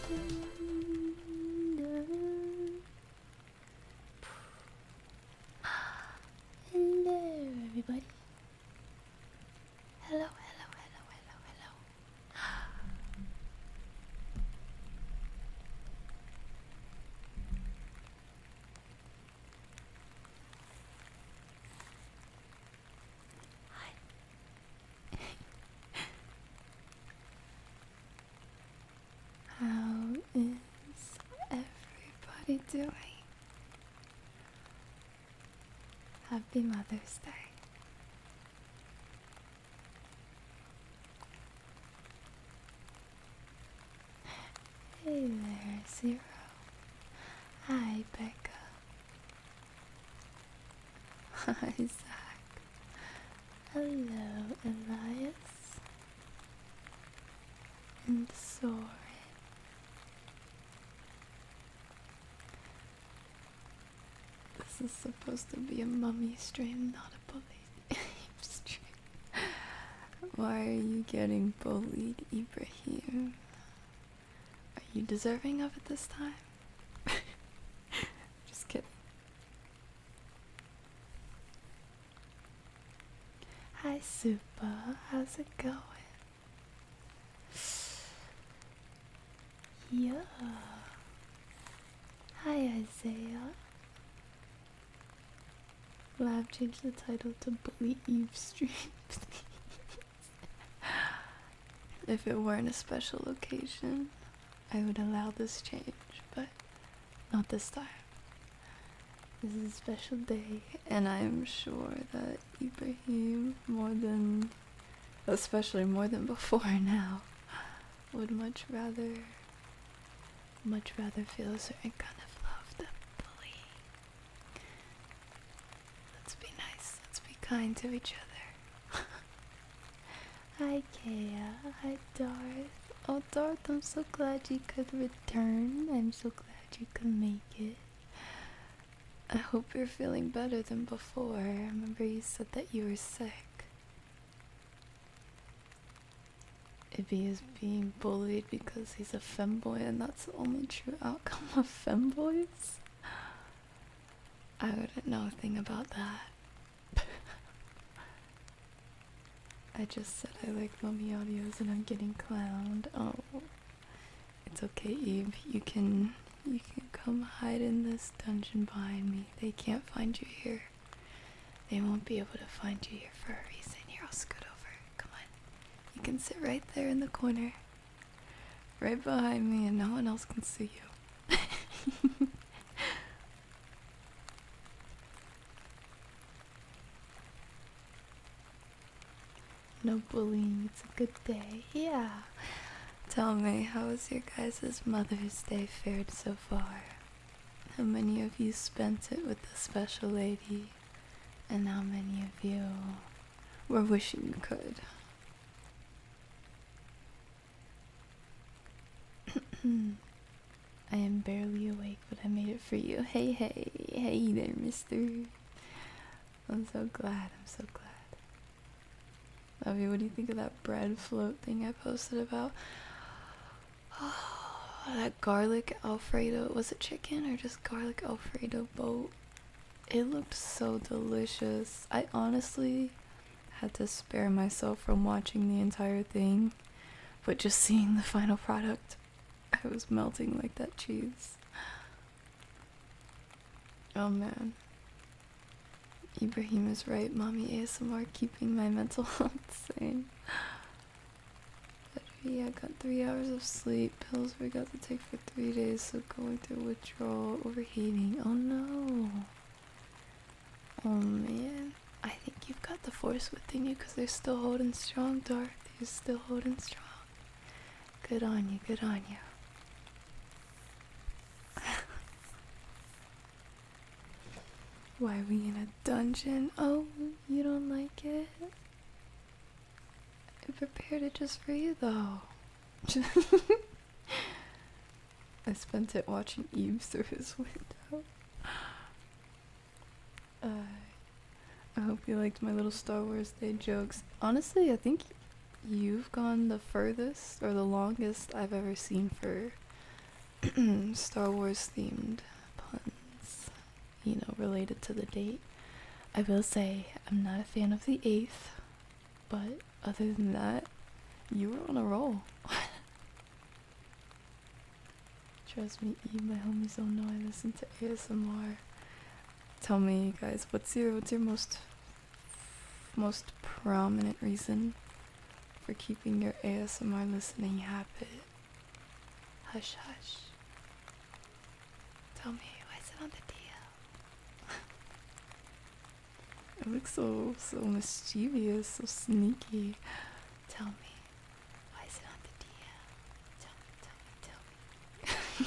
Hello, everybody. Hello, hello, hello, hello, hello. Hi. How is everybody doing? Happy Mother's Day. Hey there, Zero. Hi, Becca. Hi, Zach. Hello, Elias. And Soren. This is supposed to be a mummy stream, not a bully stream. Why are you getting bullied, Ibrahim? Are you deserving of it this time? Just kidding. Hi, Super. How's it going? Yeah. Hi, Isaiah. Lav changed the title to Bully Eve Stream. If it weren't a special occasion, I would allow this change, but not this time. This is a special day, and I'm sure that Ibrahim, especially more than before now, would much rather feel a certain kind of love than bullying. Let's be nice, let's be kind to each other. Hi, Kea. Hi, Darth. Oh, Darth, I'm so glad you could return. I'm so glad you could make it. I hope you're feeling better than before. I remember you said that you were sick. Ibby is being bullied because he's a femboy, and that's the only true outcome of femboys? I wouldn't know a thing about that. I just said I like mummy audios and I'm getting clowned. Oh, it's okay, Eve. You can come hide in this dungeon behind me. They can't find you here. They won't be able to find you here for a reason. Here, I'll scoot over. Come on. You can sit right there in the corner. Right behind me, and no one else can see you. No bullying, it's a good day. Yeah. Tell me, how has your guys' Mother's Day fared so far? How many of you spent it with the special lady? And how many of you were wishing you could? I am barely awake, but I made it for you. Hey, hey, hey there, mister. I'm so glad, I'm so glad. Lovey, what do you think of that bread float thing I posted about? Oh, that garlic Alfredo, was it chicken or just garlic Alfredo boat? It looked so delicious. I honestly had to spare myself from watching the entire thing, but just seeing the final product, I was melting like that cheese. Oh man. Ibrahim is right, mommy ASMR keeping my mental health sane. I got 3 hours of sleep, pills we got to take for 3 days, so going through withdrawal, overheating. Oh no. Oh man. I think you've got the force within you because they're still holding strong, Darth. You're still holding strong. Good on you, good on you. Why are we in a dungeon? Oh, you don't like it? I prepared it just for you, though. I spent it watching Eve through his window. I hope you liked my little Star Wars Day jokes. Honestly, I think you've gone the furthest or the longest I've ever seen for Star Wars themed puns, you know, related to the date. I will say I'm not a fan of the 8th, but other than that, you were on a roll. Trust me, my homies don't know I listen to ASMR. Tell me, guys, what's your most prominent reason for keeping your ASMR listening habit? Hush, hush. Tell me, why is it on the DL? It looks so mischievous, so sneaky. Tell me, why is it on the DL? Tell me.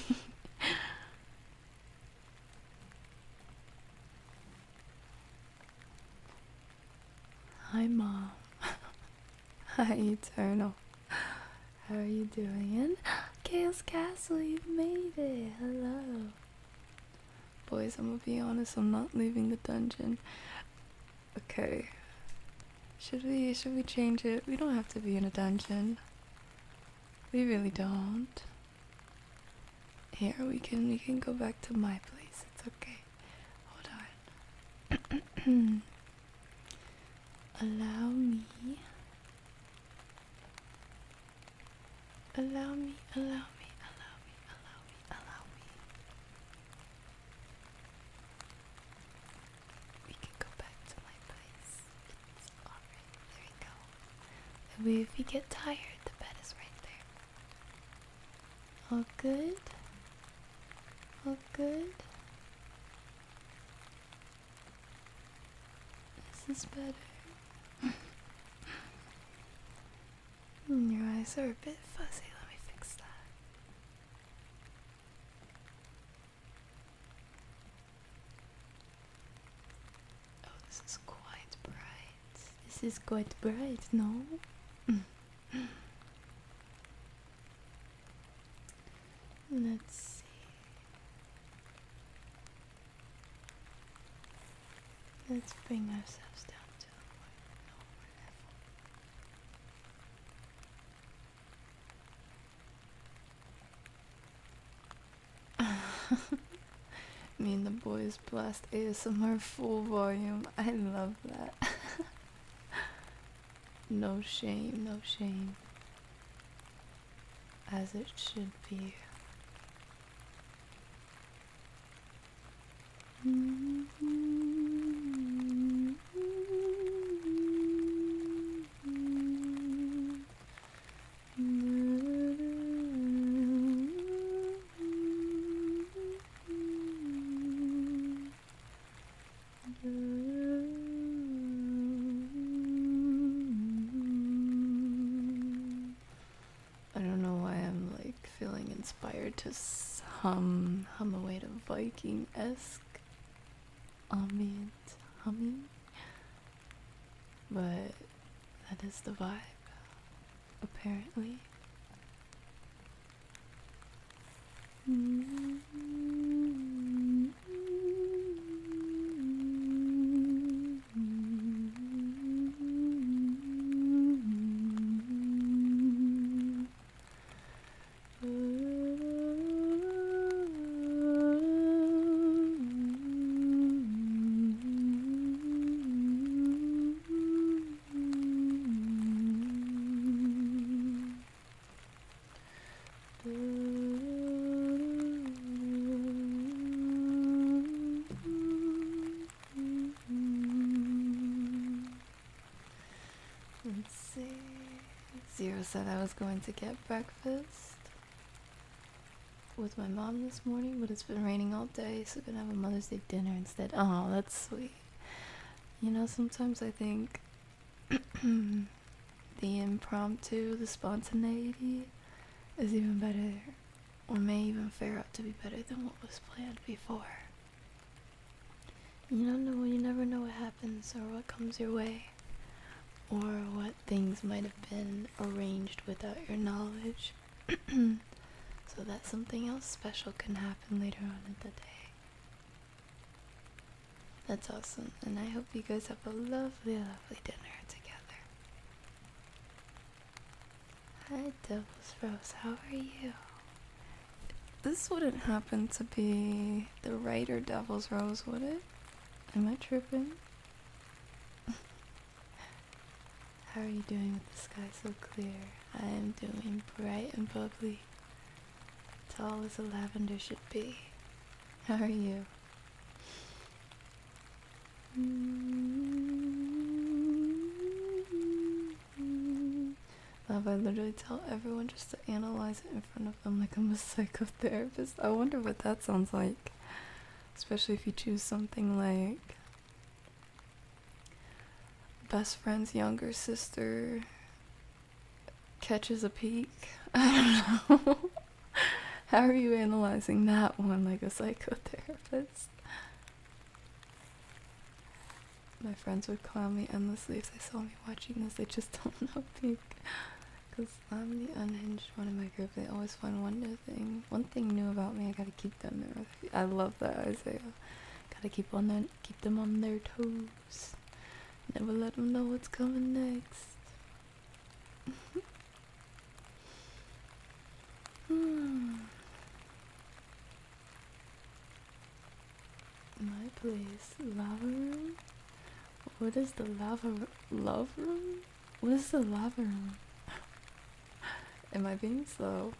Hi, Mom. Hi, Eternal. How are you doing? Chaos Castle, you've made it. Hello. Boys, I'm gonna be honest, I'm not leaving the dungeon. Okay. Should we change it? We don't have to be in a dungeon. We really don't. Here, we can go back to my place. It's okay. Hold on. Allow me. We can go back to my place. It's alright. There we go. If we get tired, the bed is right there. All good? All good? This is better. Your eyes are a bit fuzzy. Let me fix that. Oh, this is quite bright. This is quite bright, no? Let's see. Let's bring ourselves down to a lower level. Me and the boys blast ASMR full volume. I love that. No shame, no shame. As it should be. I don't know why I'm like feeling inspired to hum away to Viking-esque ambient humming, but that is the vibe, apparently. Let's see. Zero said I was going to get breakfast with my mom this morning, but it's been raining all day, so we're gonna have a Mother's Day dinner instead. Oh, that's sweet. You know, sometimes I think the impromptu, the spontaneity is even better, or may even fare out to be better than what was planned before. You never know what happens or what comes your way, or what things might have been arranged without your knowledge, so that something else special can happen later on in the day. That's awesome, and I hope you guys have a lovely, lovely dinner together. Hi, Devil's Rose, how are you? This wouldn't happen to be the writer Devil's Rose, would it? Am I tripping? How are you doing with the sky so clear? I am doing bright and bubbly, tall as a lavender should be. How are you? Love, I literally tell everyone just to analyze it in front of them like I'm a psychotherapist. I wonder what that sounds like. Especially if you choose something like best friend's younger sister catches a peek. I don't know. How are you analyzing that one like a psychotherapist? My friends would clown me endlessly if they saw me watching this. They just don't know peek. Because I'm the unhinged one in my group. They always find one thing new about me. I gotta keep them there. I love that, Isaiah. Gotta keep them on their toes. Never let them know what's coming next. My place, lava room. What is the love room? What is the lava room? Am I being slow?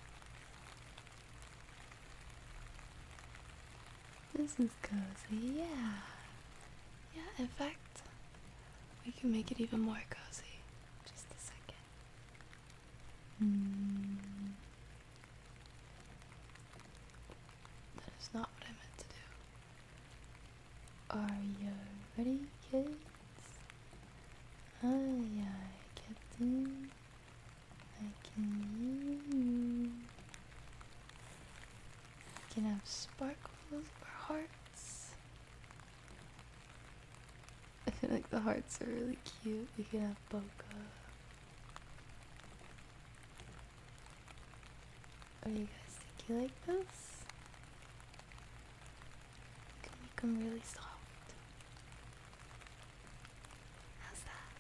This is cozy, yeah. Yeah, in fact, we can make it even more cozy. Just a second. That is not what I meant to do. Are you ready, kids? Aye, aye, Captain. I can hear you. You can have sparkles or hearts. I feel like the hearts are really cute. You can have bokeh. What do you guys think? You like this? You can make them really soft. How's that?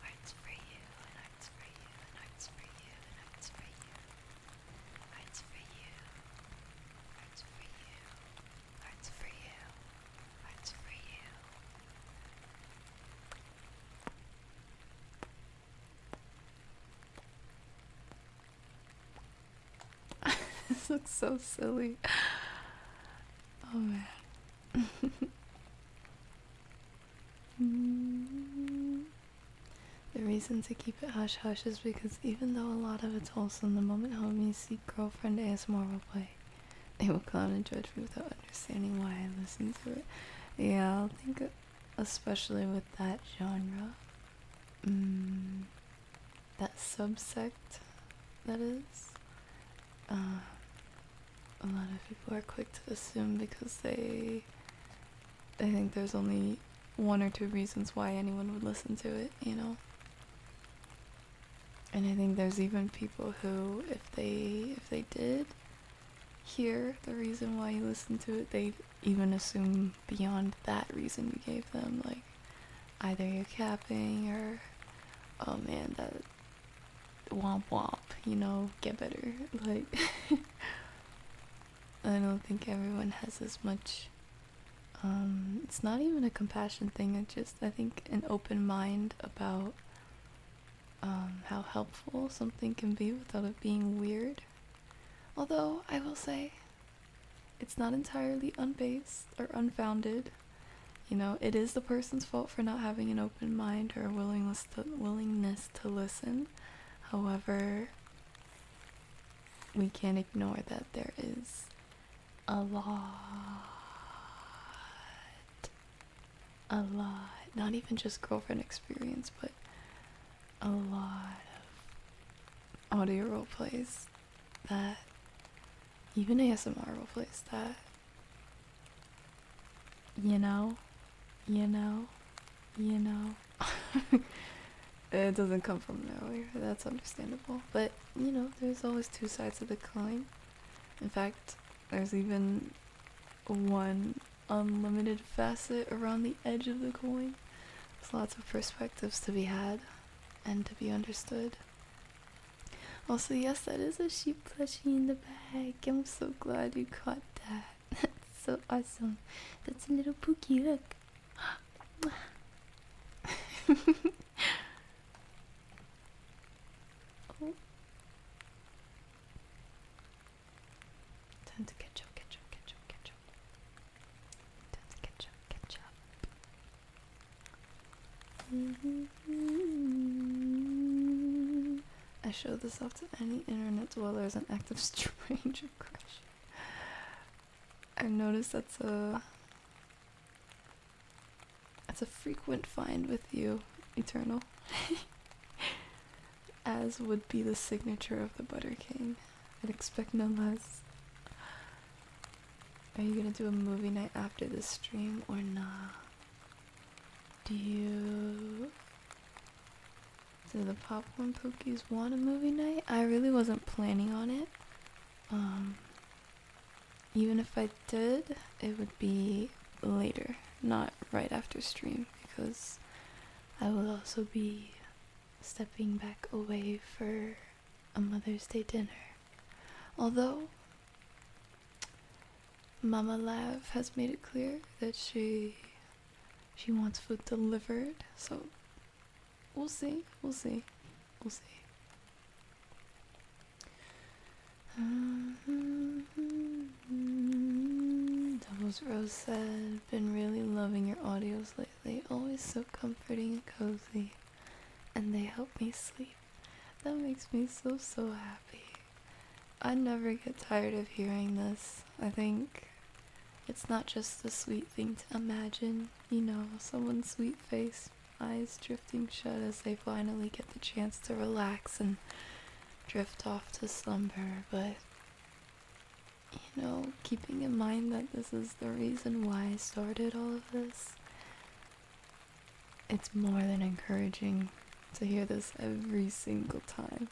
Hearts for you, and hearts for you, and hearts for you, and hearts for you. Hearts for you. Hearts for you. Hearts for you. Hearts for you. This looks so silly. Oh man. The reason to keep it hush hush is because even though a lot of it's wholesome, the moment homies see girlfriend ASMR roleplay, they will clown and judge me without understanding why I listen to it. Yeah, I think especially with that genre, that subsect, that is, a lot of people are quick to assume because they think there's only one or two reasons why anyone would listen to it, you know? And I think there's even people who, if they did hear the reason why you listen to it, they'd even assume beyond that reason you gave them, like, either you're capping or, oh man, that womp womp, you know, get better. Like, I don't think everyone has as much, it's not even a compassion thing, it's just, I think, an open mind about how helpful something can be without it being weird. Although, I will say, it's not entirely unbased or unfounded. You know, it is the person's fault for not having an open mind or a willingness to listen. However, we can't ignore that there is a lot, not even just girlfriend experience, but a lot of audio role plays that, even ASMR role plays that, you know, it doesn't come from nowhere, that's understandable, but, you know, there's always two sides of the coin. In fact, there's even one unlimited facet around the edge of the coin. There's lots of perspectives to be had and to be understood. Also, yes, that is a sheep plushie in the bag. I'm so glad you caught that. That's so awesome. That's a little Pookie, look. Oh. Time to catch up. Time to catch up. I show this off to any internet dweller as an act of strange aggression. I noticed that's a frequent find with you, Eternal. As would be the signature of the Butter King. I'd expect no less. Are you gonna do a movie night after this stream or nah? Do the popcorn pookies want a movie night? I really wasn't planning on it. Even if I did, it would be later, not right after stream, because I will also be stepping back away for a Mother's Day dinner. Although Mama Lav has made it clear that she wants food delivered, so we'll see. Doubles Rose said, been really loving your audios lately, always so comforting and cozy, and they help me sleep. That makes me so happy. I never get tired of hearing this. I think it's not just a sweet thing to imagine, you know, someone's sweet face, eyes drifting shut as they finally get the chance to relax and drift off to slumber, but, you know, keeping in mind that this is the reason why I started all of this, it's more than encouraging to hear this every single time.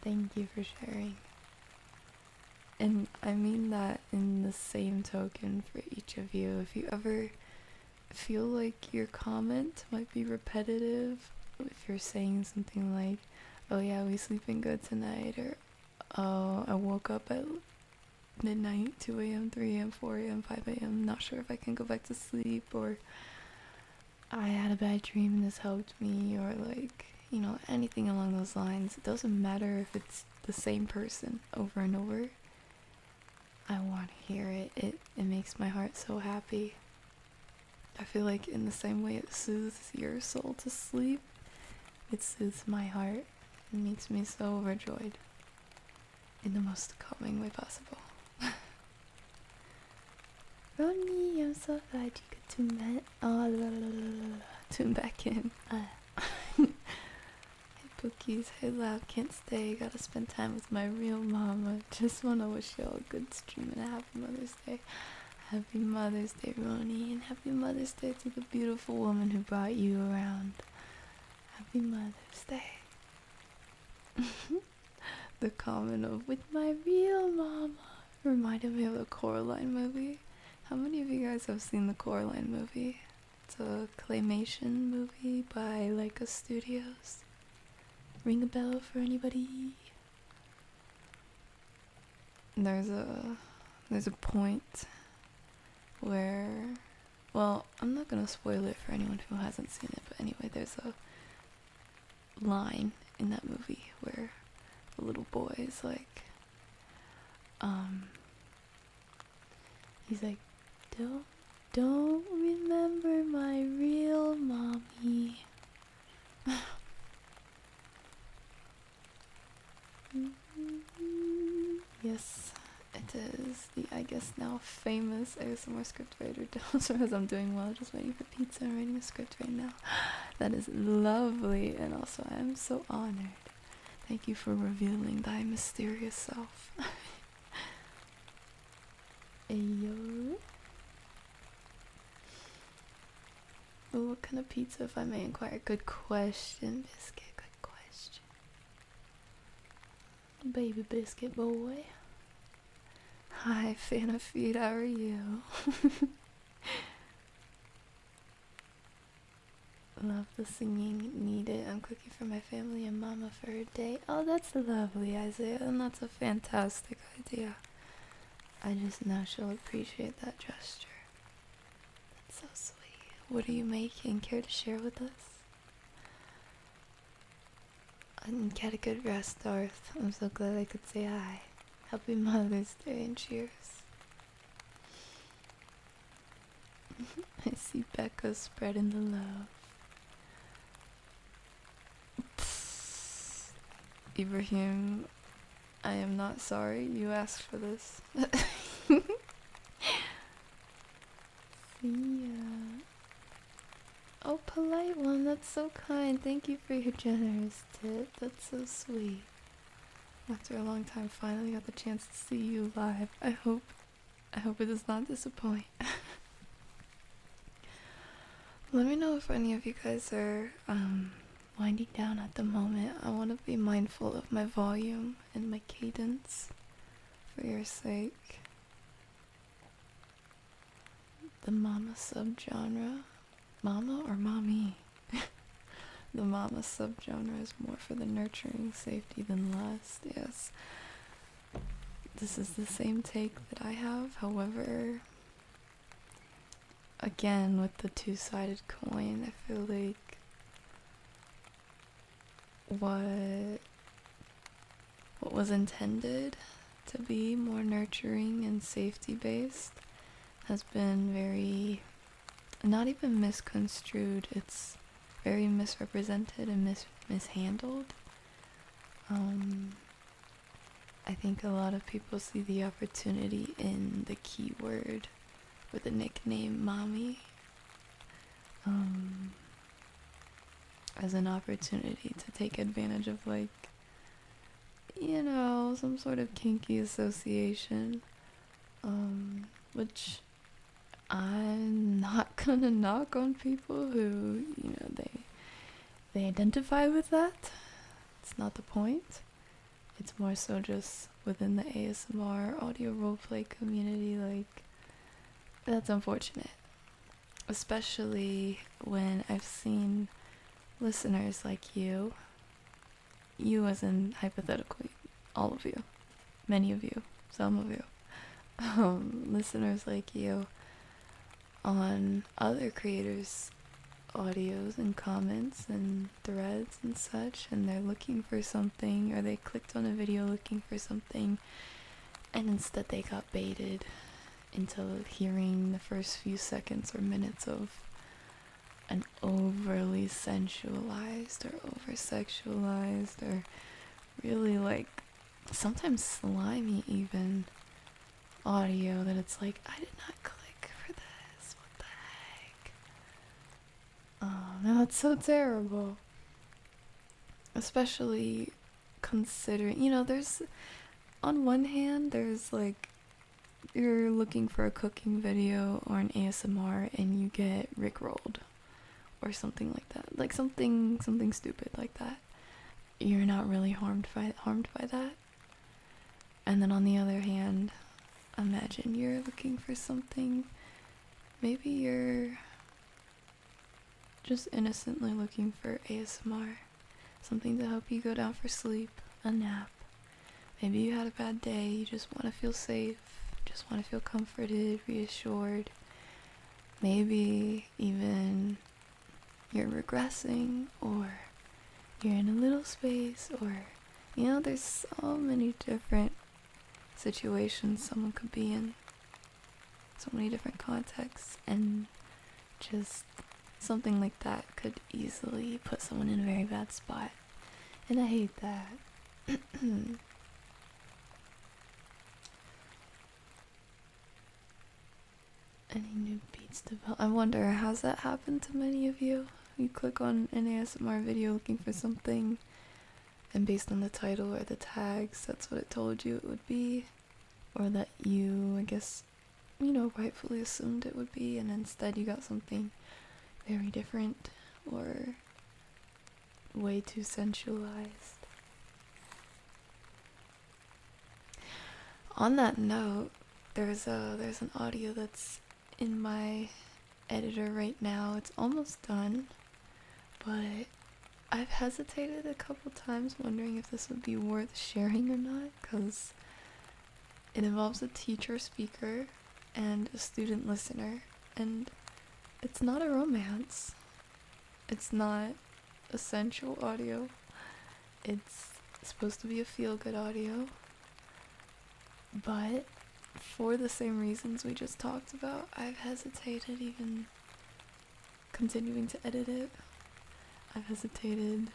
Thank you for sharing. And I mean that in the same token for each of you. If you ever feel like your comment might be repetitive, if you're saying something like, oh yeah, we sleeping good tonight, or oh, I woke up at midnight, 2 a.m., 3 a.m., 4 a.m., 5 a.m., not sure if I can go back to sleep, or I had a bad dream and this helped me, or like, you know, anything along those lines. It doesn't matter if it's the same person over and over. I want to hear it. It makes my heart so happy. I feel like in the same way it soothes your soul to sleep, it soothes my heart. It makes me so overjoyed in the most calming way possible. Ronnie, I'm so glad you could tune back in. Hey Bookies, hey Lab, can't stay, gotta spend time with my real mama. Just wanna wish y'all a good stream and a happy Mother's Day. Happy Mother's Day, Ronnie, and happy Mother's Day to the beautiful woman who brought you around. Happy Mother's Day. The comment of with my real mama reminded me of the Coraline movie. How many of you guys have seen the Coraline movie? It's a claymation movie by Leica Studios. Ring a bell for anybody? There's a point where, well, I'm not gonna spoil it for anyone who hasn't seen it, but anyway, there's a line in that movie where the little boy is like, he's like, don't remember my real mommy. Yes, it is the, I guess now famous ASMR scriptwriter Delsa, as I'm doing well, just waiting for pizza and writing a script right now. That is lovely, and also I am so honored. Thank you for revealing thy mysterious self. Ayo. Well, what kind of pizza, if I may inquire? Good question, Biscuit, good question. Baby Biscuit boy. Hi, fan of feed, how are you? Love the singing. Need it. I'm cooking for my family and mama for her day. Oh, that's lovely, Isaiah, and that's a fantastic idea. I just know she'll appreciate that gesture. That's so sweet. What are you making? Care to share with us? And get a good rest, Darth. I'm so glad I could say hi. Happy Mother's Day and cheers. I see Becca spreading the love. Ibrahim, I am not sorry you asked for this. See ya. Oh, polite one, that's so kind. Thank you for your generous tip. That's so sweet. After a long time, finally got the chance to see you live. I hope it does not disappoint. Let me know if any of you guys are winding down at the moment. I want to be mindful of my volume and my cadence for your sake. The mama subgenre. Mama or mommy? The mama subgenre is more for the nurturing safety than lust, yes. This is the same take that I have, however, again, with the two-sided coin, I feel like what was intended to be more nurturing and safety-based has been very, not even misconstrued, it's very misrepresented and mishandled. I think a lot of people see the opportunity in the keyword or the nickname mommy as an opportunity to take advantage of, like, you know, some sort of kinky association, which I'm not gonna knock on people who, you know, they identify with that. It's not the point. It's more so just within the ASMR audio roleplay community, like, that's unfortunate. Especially when I've seen listeners like you as in hypothetically, all of you, many of you, some of you, listeners like you on other creators' audios and comments and threads and such, and they're looking for something, or they clicked on a video looking for something, and instead they got baited into hearing the first few seconds or minutes of an overly sensualized or over-sexualized or really, like, sometimes slimy even audio that it's like, I did not click for this, what the heck? Oh no, it's so terrible. Especially considering, you know, there's, on one hand, there's like, you're looking for a cooking video or an ASMR and you get rickrolled or something like that, like something stupid like that. You're not really harmed by that. And then on the other hand, imagine you're looking for something, maybe you're just innocently looking for ASMR, something to help you go down for sleep, a nap. Maybe you had a bad day, you just want to feel safe, just want to feel comforted, reassured. Maybe even you're regressing, or you're in a little space, or, you know, there's so many different situations someone could be in, so many different contexts, and just something like that could easily put someone in a very bad spot, and I hate that. Any new beats develop? I wonder, has that happened to many of you? You click on an ASMR video looking for something, and based on the title or the tags, that's what it told you it would be, or that you, I guess, you know, rightfully assumed it would be, and instead you got something very different or way too sensualized. On that note, there's an audio that's in my editor right now. It's almost done. but I've hesitated a couple times wondering if this would be worth sharing or not, because it involves a teacher speaker and a student listener, and it's not a romance. It's not a sensual audio. It's supposed to be a feel-good audio, but for the same reasons we just talked about, I've hesitated even continuing to edit it. I've hesitated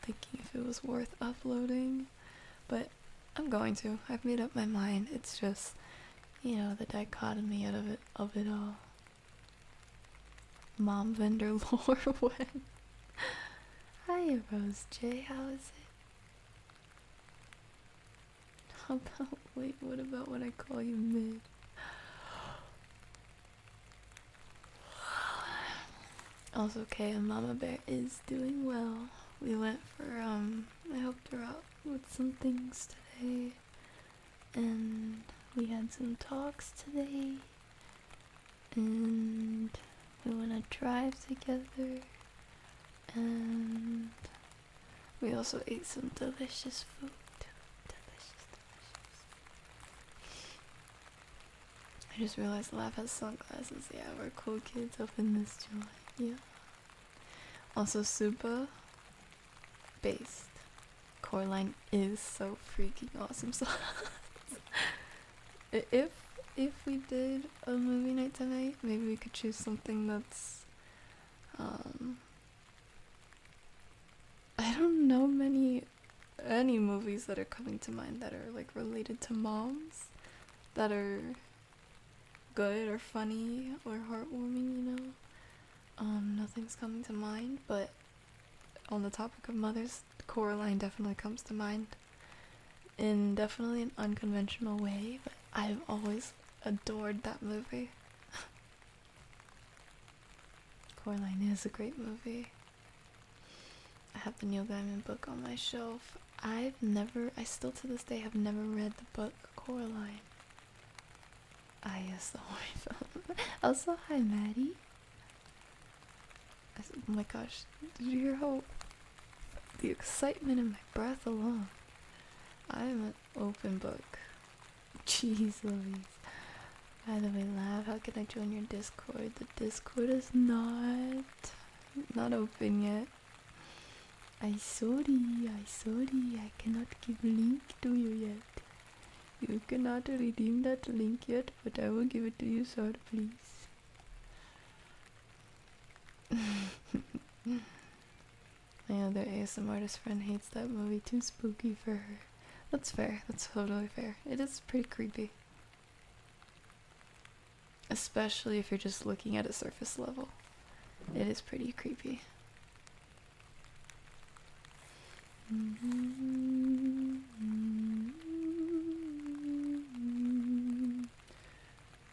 thinking if it was worth uploading, but I'm going to. I've made up my mind. It's just, you know, the dichotomy of it all. Mom vendor lore when. Hi, Rose J. How is it? How about, wait, what about when I call you mid? Also, okay, and Mama Bear is doing well. We went for, I helped her out with some things today, and we had some talks today, and we went on a drive together, and we also ate some delicious food. I just realized Lav has sunglasses. Yeah, we're cool kids up in this joint. Yeah. Also, Supa based. Coraline is so freaking awesome. So if we did a movie night tonight, maybe we could choose something that's I don't know any movies that are coming to mind that are like related to moms that are good or funny or heartwarming, you know. Nothing's coming to mind, but on the topic of mothers, Coraline definitely comes to mind in definitely an unconventional way, but I've always adored that movie. Coraline is a great movie. I have the Neil Gaiman book on my shelf. I still to this day have never read the book Coraline. Ah, yes, the horror film. Also, hi, Maddie. Oh my gosh, did you hear how the excitement in my breath alone? I am an open book. Jeez Louise. By the way, Lav, how can I join your Discord? The Discord is not open yet. I sorry, I cannot give link to you yet. You cannot redeem that link yet, but I will give it to you, sir, please. My other ASM artist friend hates that movie, too spooky for her. That's fair, that's totally fair. It is pretty creepy. Especially if you're just looking at a surface level. It is pretty creepy.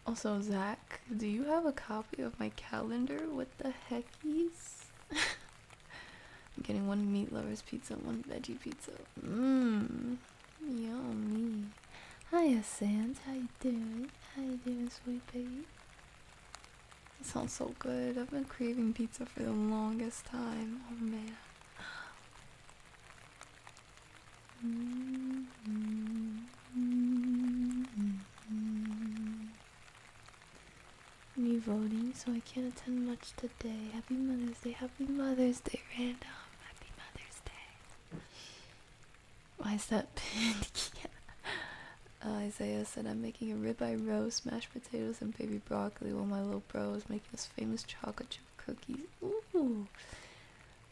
Also, Zach, do you have a copy of my calendar? What the heckies? I'm getting one meat lover's pizza, one veggie pizza. Yummy. Hiya, Sans. How you doing? How you doing, sweet baby? It sounds so good. I've been craving pizza for the longest time. Oh, man. Me voting, so I can't attend much today. Happy Mother's Day. Happy Mother's Day, random. Happy Mother's Day. Why is that pinned? Isaiah said, I'm making a ribeye roast, mashed potatoes, and baby broccoli while my little bro is making his famous chocolate chip cookies. Ooh.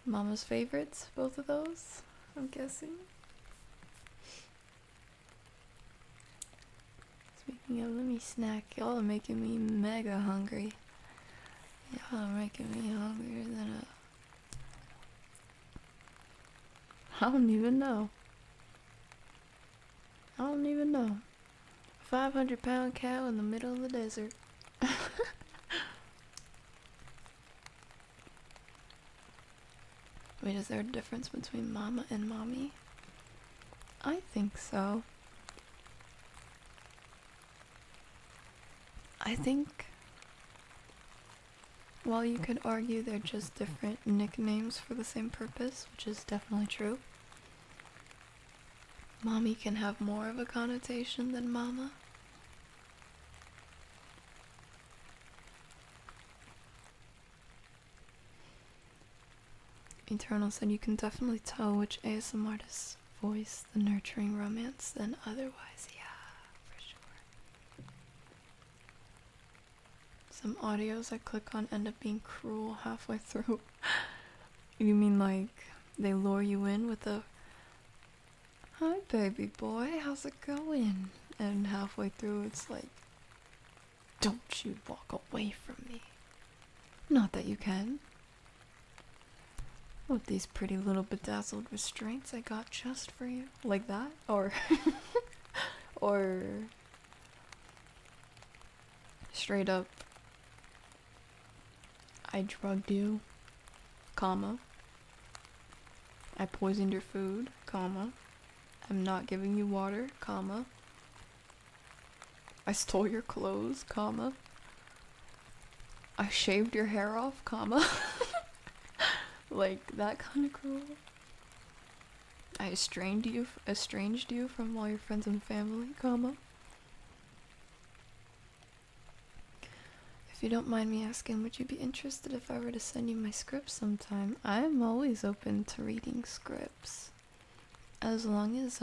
Mama's favorites, both of those, I'm guessing. Speaking of, let me snack. Y'all are making me mega hungry. Y'all are making me hungrier than I don't even know. 500-pound cow in the middle of the desert. Wait, is there a difference between mama and mommy? I think so. I think while you could argue they're just different nicknames for the same purpose, which is definitely true, mommy can have more of a connotation than mama. Eternal said you can definitely tell which ASM artists voice the nurturing romance than otherwise. Yeah, for sure. Some audios I click on end up being cruel halfway through. You mean like they lure you in with a "Hi baby boy, how's it going?" and halfway through it's like, "Don't you walk away from me." Not that you can. With these pretty little bedazzled restraints I got just for you. Like that? Or or straight up, I drugged you, comma. I poisoned your food, comma. I'm not giving you water, comma. I stole your clothes, comma. I shaved your hair off, comma. Like that kind of cruel. I estranged you from all your friends and family, comma. If you don't mind me asking, would you be interested if I were to send you my scripts sometime? I am always open to reading scripts. As long as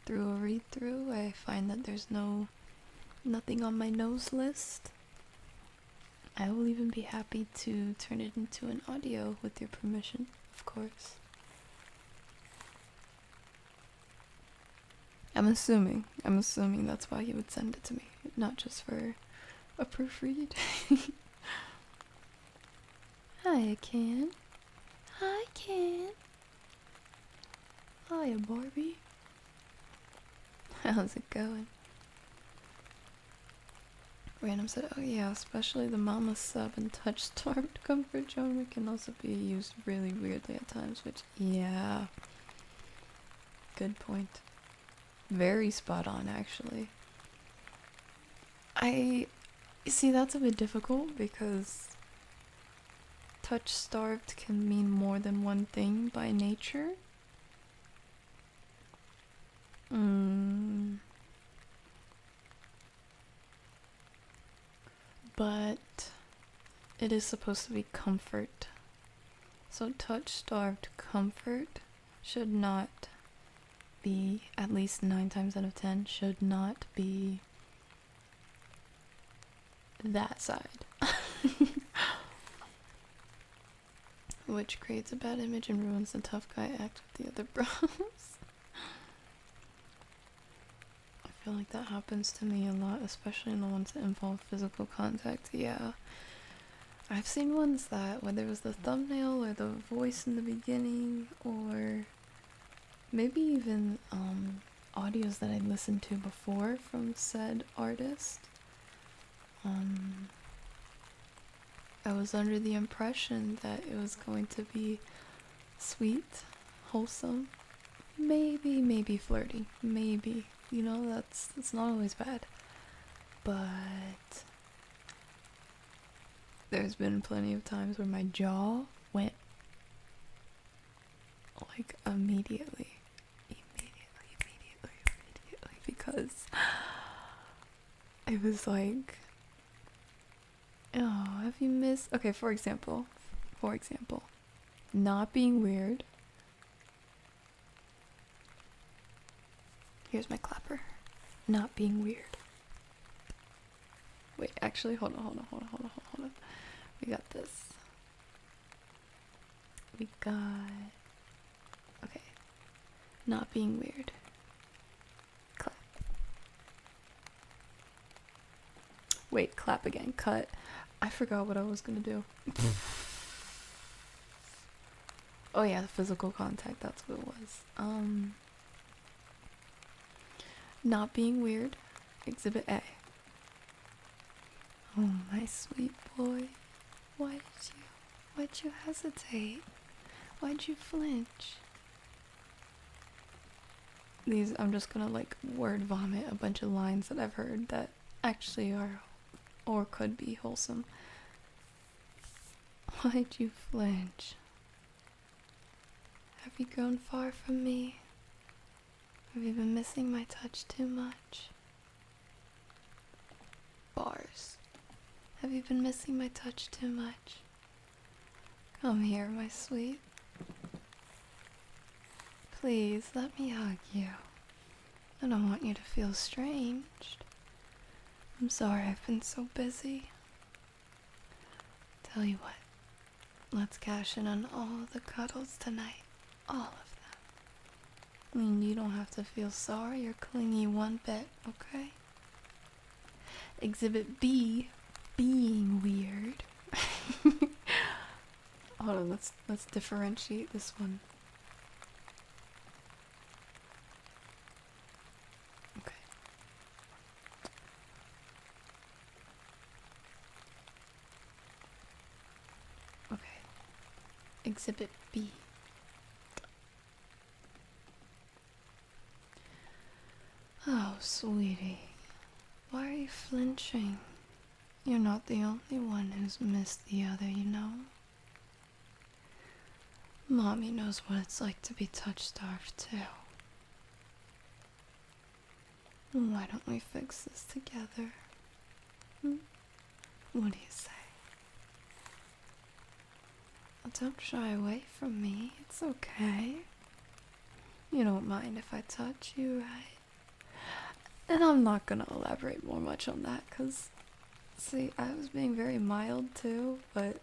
through a read through I find that there's nothing on my nose list, I will even be happy to turn it into an audio with your permission, of course. I'm assuming that's why you would send it to me, not just for a proofread. Hiya, Ken. Hi, Ken. Hiya, Barbie. How's it going? Random said, oh yeah, especially the mama sub and touch stormed comfort genre can also be used really weirdly at times, which, yeah. Good point. Very spot on, actually. See, that's a bit difficult because touch starved can mean more than one thing by nature. But it is supposed to be comfort. So touch-starved comfort should not be, at least 9 times out of 10, should not be that side. Which creates a bad image and ruins the tough guy act with the other bros. I feel like that happens to me a lot, especially in the ones that involve physical contact. Yeah. I've seen ones that, whether it was the thumbnail or the voice in the beginning, or maybe even audios that I listened to before from said artist, I was under the impression that it was going to be sweet, wholesome, maybe flirty, maybe. You know, that's not always bad. But there's been plenty of times where my jaw went like immediately, because it was like, oh, have you missed? Okay, for example, not being weird. Here's my clapper. Not being weird. Wait, actually, hold on. We got this. We got... Okay. Not being weird. Clap. Wait, clap again. Cut. I forgot what I was gonna do. Oh yeah, the physical contact, that's what it was. Not being weird. Exhibit A. Oh, my sweet boy. Why'd you hesitate? Why'd you flinch? I'm just gonna like word vomit a bunch of lines that I've heard that actually are or could be wholesome. Why'd you flinch? Have you grown far from me? Have you been missing my touch too much? Bars. Have you been missing my touch too much? Come here, my sweet. Please, let me hug you. I don't want you to feel estranged. I'm sorry I've been so busy. Tell you what, let's cash in on all the cuddles tonight. All of them. I mean, you don't have to feel sorry or clingy one bit, okay? Exhibit B, being weird. Hold on, let's differentiate this one. Okay. Okay. Exhibit B. Oh, sweetie. Why are you flinching? You're not the only one who's missed the other, you know? Mommy knows what it's like to be touch-starved, too. Why don't we fix this together? What do you say? Don't shy away from me. It's okay. You don't mind if I touch you, right? And I'm not gonna elaborate more much on that, cause, see, I was being very mild too, but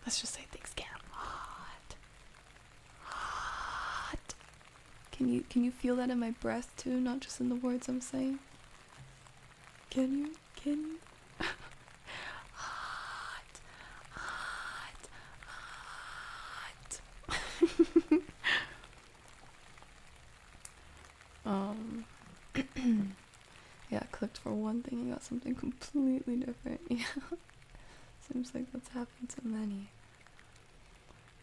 let's just say things get hot. Hot. Can you feel that in my breath too, not just in the words I'm saying? Can you? Hot. Hot. Hot. Yeah, I clicked for one thing and got something completely different. Yeah. Seems like that's happened to many.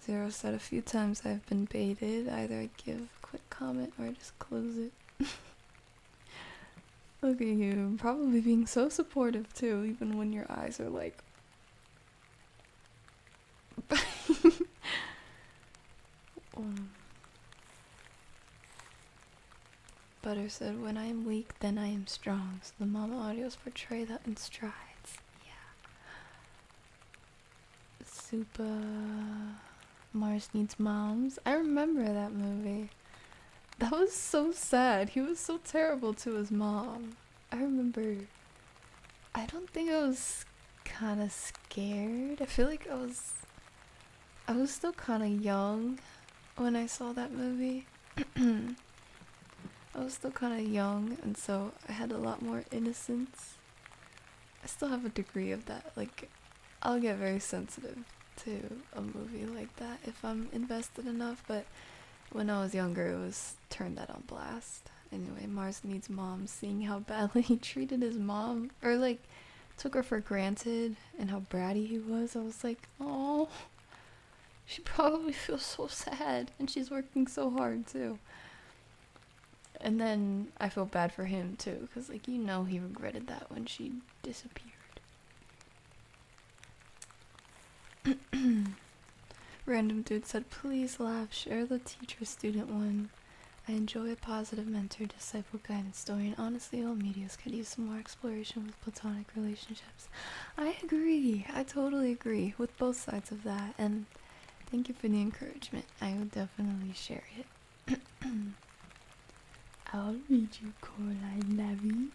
Zero said a few times I've been baited. Either I give a quick comment or I just close it. Look at you, probably being so supportive too, even when your eyes are like... Butter said, when I am weak, then I am strong. So the mama audios portray that in strides. Yeah. Super Mars Needs Moms. I remember that movie. That was so sad. He was so terrible to his mom. I remember. I don't think I was kind of scared. I feel like I was still kind of young when I saw that movie. I was still kind of young, and so I had a lot more innocence. I still have a degree of that. Like, I'll get very sensitive to a movie like that if I'm invested enough, but when I was younger, it was turned that on blast. Anyway, Mars Needs Mom, seeing how badly he treated his mom, or like, took her for granted, and how bratty he was, I was like, oh, she probably feels so sad, and she's working so hard too. And then I feel bad for him too, because like, you know, he regretted that when she disappeared. Random dude said, please laugh, share the teacher-student one. I enjoy a positive mentor-disciple guidance story, and honestly, all medias could use some more exploration with platonic relationships. I agree. I totally agree with both sides of that, and thank you for the encouragement. I will definitely share it. I'll read you, Coraline Levy.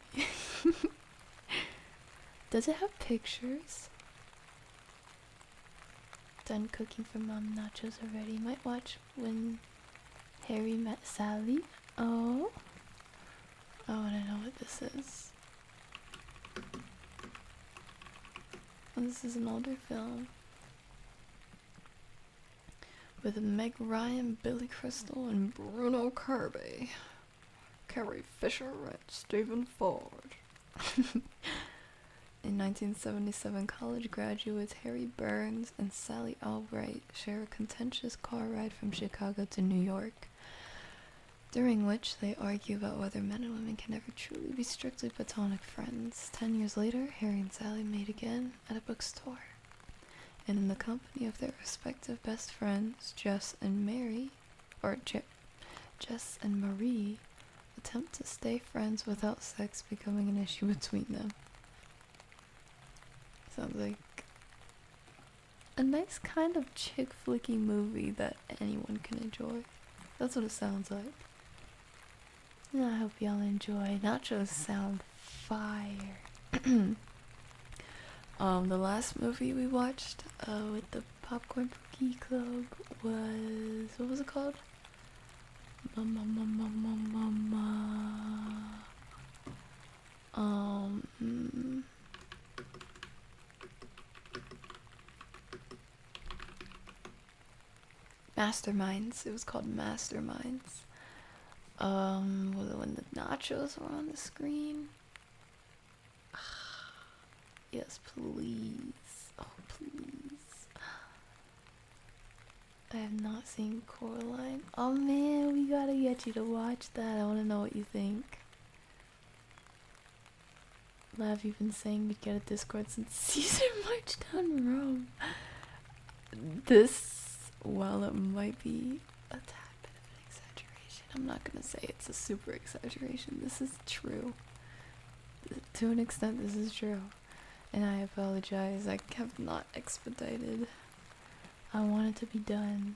Does it have pictures? Done cooking for Mom nachos already. Might watch When Harry Met Sally. Oh, I want to know what this is. Oh, this is an older film with Meg Ryan, Billy Crystal, and Bruno Kirby. Carrie Fisher and Stephen Ford. In 1977, college graduates Harry Burns and Sally Albright share a contentious car ride from Chicago to New York. during which they argue about whether men and women can ever truly be strictly platonic friends. 10 years later, Harry and Sally meet again at a bookstore, and in the company of their respective best friends, Jess and Marie, attempt to stay friends without sex becoming an issue between them. Sounds like a nice kind of chick flicky movie that anyone can enjoy. That's what it sounds like. And I hope y'all enjoy. Nachos sound fire. The last movie we watched with the Popcorn Cookie Club was, what was it called? Masterminds. It was called Masterminds. When the nachos were on the screen. Yes, please. Oh, please. I have not seen Coraline. Oh man, we gotta get you to watch that. I wanna know what you think. Lav, you've been saying we'd get a Discord since Caesar marched down Rome. This, while it might be a tad bit of an exaggeration, I'm not gonna say it's a super exaggeration. This is true. To an extent, this is true. And I apologize, I have not expedited. I want it to be done.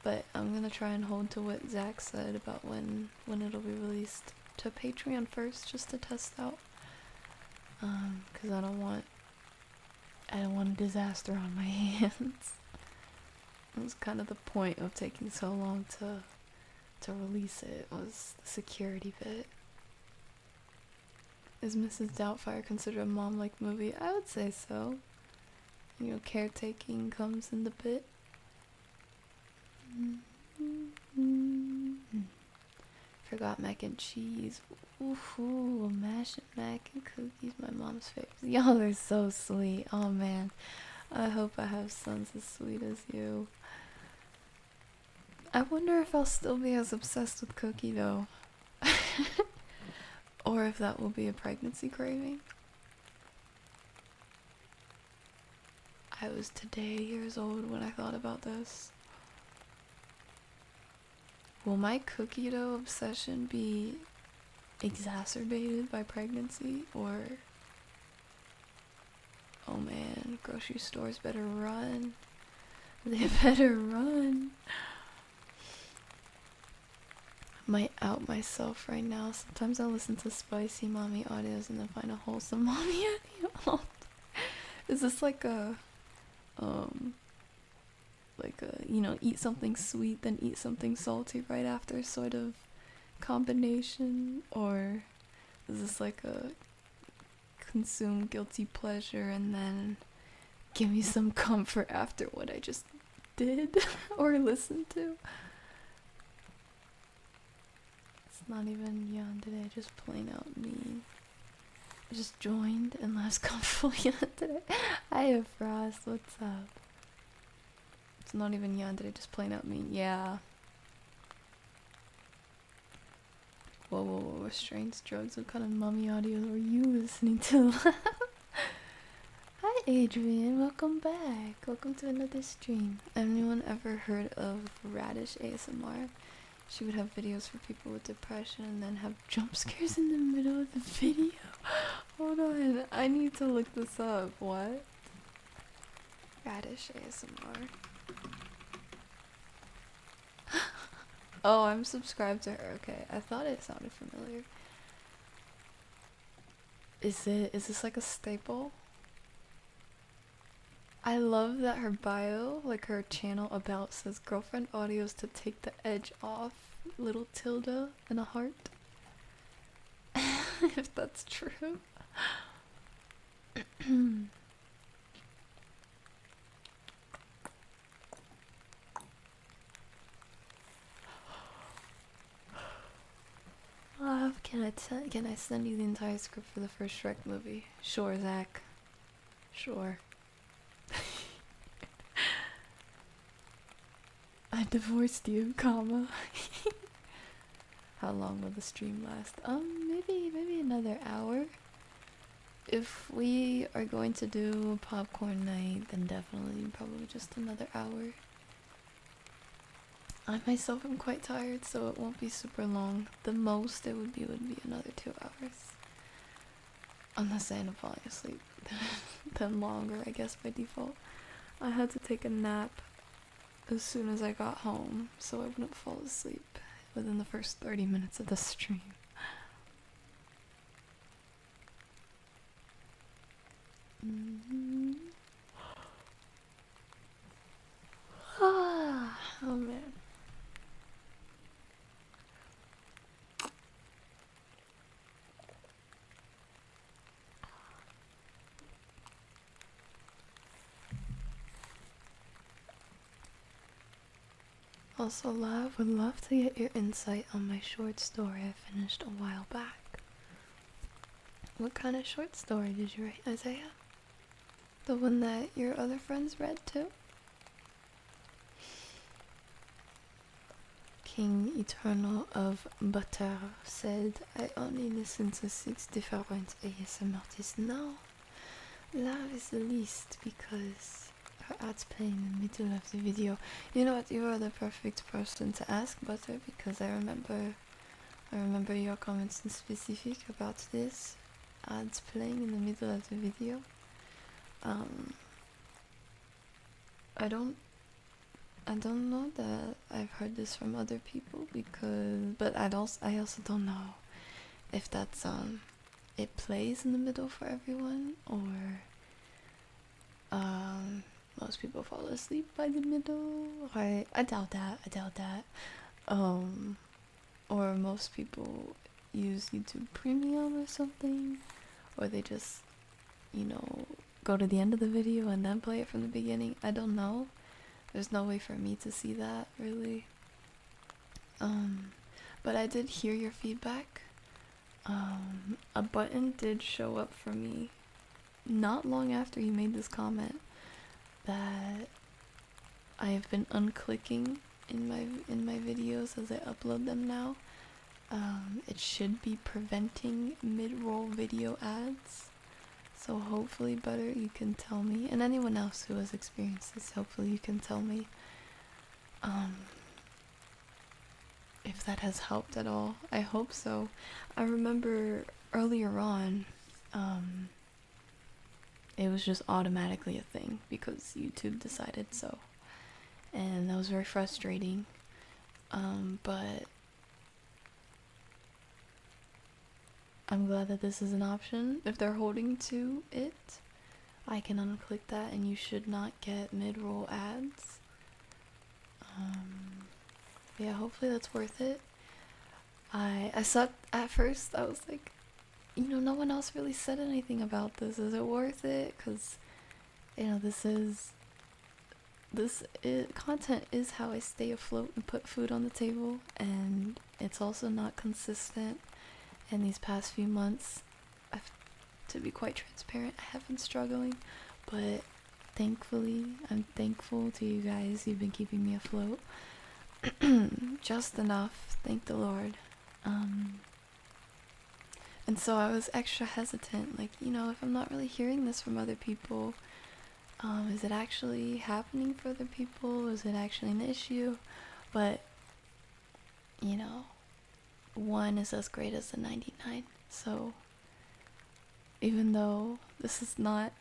But I'm gonna try and hold to what Zach said about when it'll be released to Patreon first, just to test out. Cause I don't want a disaster on my hands. That was kind of the point of taking so long to release it, was the security bit. Is Mrs. Doubtfire considered a mom-like movie? I would say so. You know, caretaking comes in the bit. Forgot mac and cheese. Ooh, mashed mac and cookies, my mom's favorite. Y'all are so sweet. Oh man, I hope I have sons as sweet as you. I wonder if I'll still be as obsessed with Cookie though. Or if that will be a pregnancy craving. I was today years old when I thought about this. Will my cookie dough obsession be exacerbated by pregnancy, or oh man, grocery stores better run. They better run. Might out myself right now. Sometimes I listen to spicy mommy audios and then find a wholesome mommy audio. Is this like a you know, eat something sweet then eat something salty right after sort of combination, or is this like a consume guilty pleasure and then give me some comfort after what I just did or listened to? It's not even yandere, just plain out mean. I just joined and last comfortable yandere. I have Frost, what's up? It's not even yandere, just plain out mean. Yeah. Whoa, restraints, drugs, what kind of mummy audio are you listening to? Hi Adrian, welcome back. Welcome to another stream. Anyone ever heard of Radish ASMR? She would have videos for people with depression and then have jump scares in the middle of the video. Hold on, I need to look this up. What? Radish ASMR. Oh, I'm subscribed to her. Okay, I thought it sounded familiar. Is this like a staple? I love that her bio, like her channel about, says girlfriend audios to take the edge off, little tilde and a heart. If that's true. Love, can I send you the entire script for the first Shrek movie? Sure, Zach. Sure. I divorced you, comma. How long will the stream last? Maybe another hour. If we are going to do popcorn night, then definitely probably just another hour. I myself am quite tired, so it won't be super long. The most it would be another 2 hours. Unless I end up falling asleep. Then longer, I guess, by default. I had to take a nap as soon as I got home, so I wouldn't fall asleep within the first 30 minutes of the stream. Oh man. Also, Lav, would love to get your insight on my short story I finished a while back. What kind of short story did you write, Isaiah? The one that your other friends read too? King Eternal of Butter said, I only listen to 6 different ASMR artists now. Lav is the least because her ad's playing in the middle of the video. You know what, you are the perfect person to ask, Butter, because I remember your comments in specific about this. Ads playing in the middle of the video. I don't know that I've heard this from other people but I also don't know if that's it plays in the middle for everyone, or most people fall asleep by the middle. I doubt that. Or most people use YouTube Premium or something, or they just, go to the end of the video and then play it from the beginning. I don't know. There's no way for me to see that, really. But I did hear your feedback. A button did show up for me not long after you made this comment that I have been unclicking in my videos as I upload them now. It should be preventing mid-roll video ads. So hopefully, Butter, you can tell me, and anyone else who has experienced this, hopefully you can tell me if that has helped at all. I hope so. I remember earlier on, it was just automatically a thing because YouTube decided so, and that was very frustrating. But I'm glad that this is an option. If they're holding to it, I can unclick that and you should not get mid-roll ads. Yeah, hopefully that's worth it. I saw at first, I was like, no one else really said anything about this. Is it worth it? Because, content is how I stay afloat and put food on the table, and it's also not consistent. And these past few months, to be quite transparent, I have been struggling, but thankfully, I'm thankful to you guys. You've been keeping me afloat. Just enough, thank the Lord. And so I was extra hesitant, like, if I'm not really hearing this from other people, is it actually happening for other people? Is it actually an issue? But, 1 is as great as the 99. So even though this is not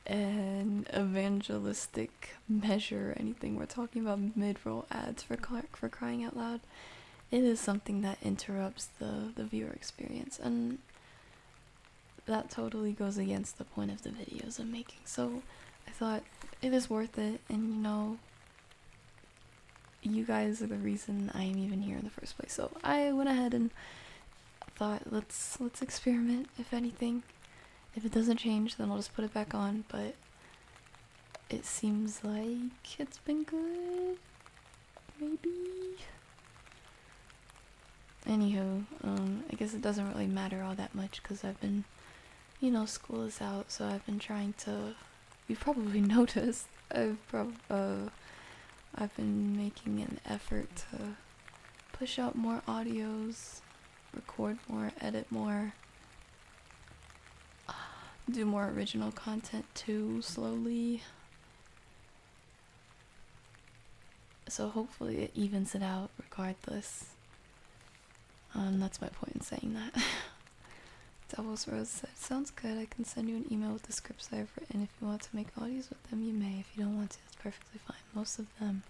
an evangelistic measure or anything, we're talking about mid-roll ads for crying out loud, it is something that interrupts the viewer experience, and that totally goes against the point of the videos I'm making. So I thought it is worth it, and you guys are the reason I am even here in the first place. So I went ahead and thought, let's experiment. If anything, if it doesn't change, then I'll just put it back on. But it seems like it's been good. Maybe. Anywho, I guess it doesn't really matter all that much because I've been, school is out, so I've been trying to. You've probably noticed. I've been making an effort to push out more audios, record more, edit more, do more original content too, slowly. So hopefully it evens it out regardless. That's my point in saying that. Devil's Rose said, sounds good, I can send you an email with the scripts I've written. If you want to make audios with them, you may. If you don't want to, that's perfectly fine. Most of them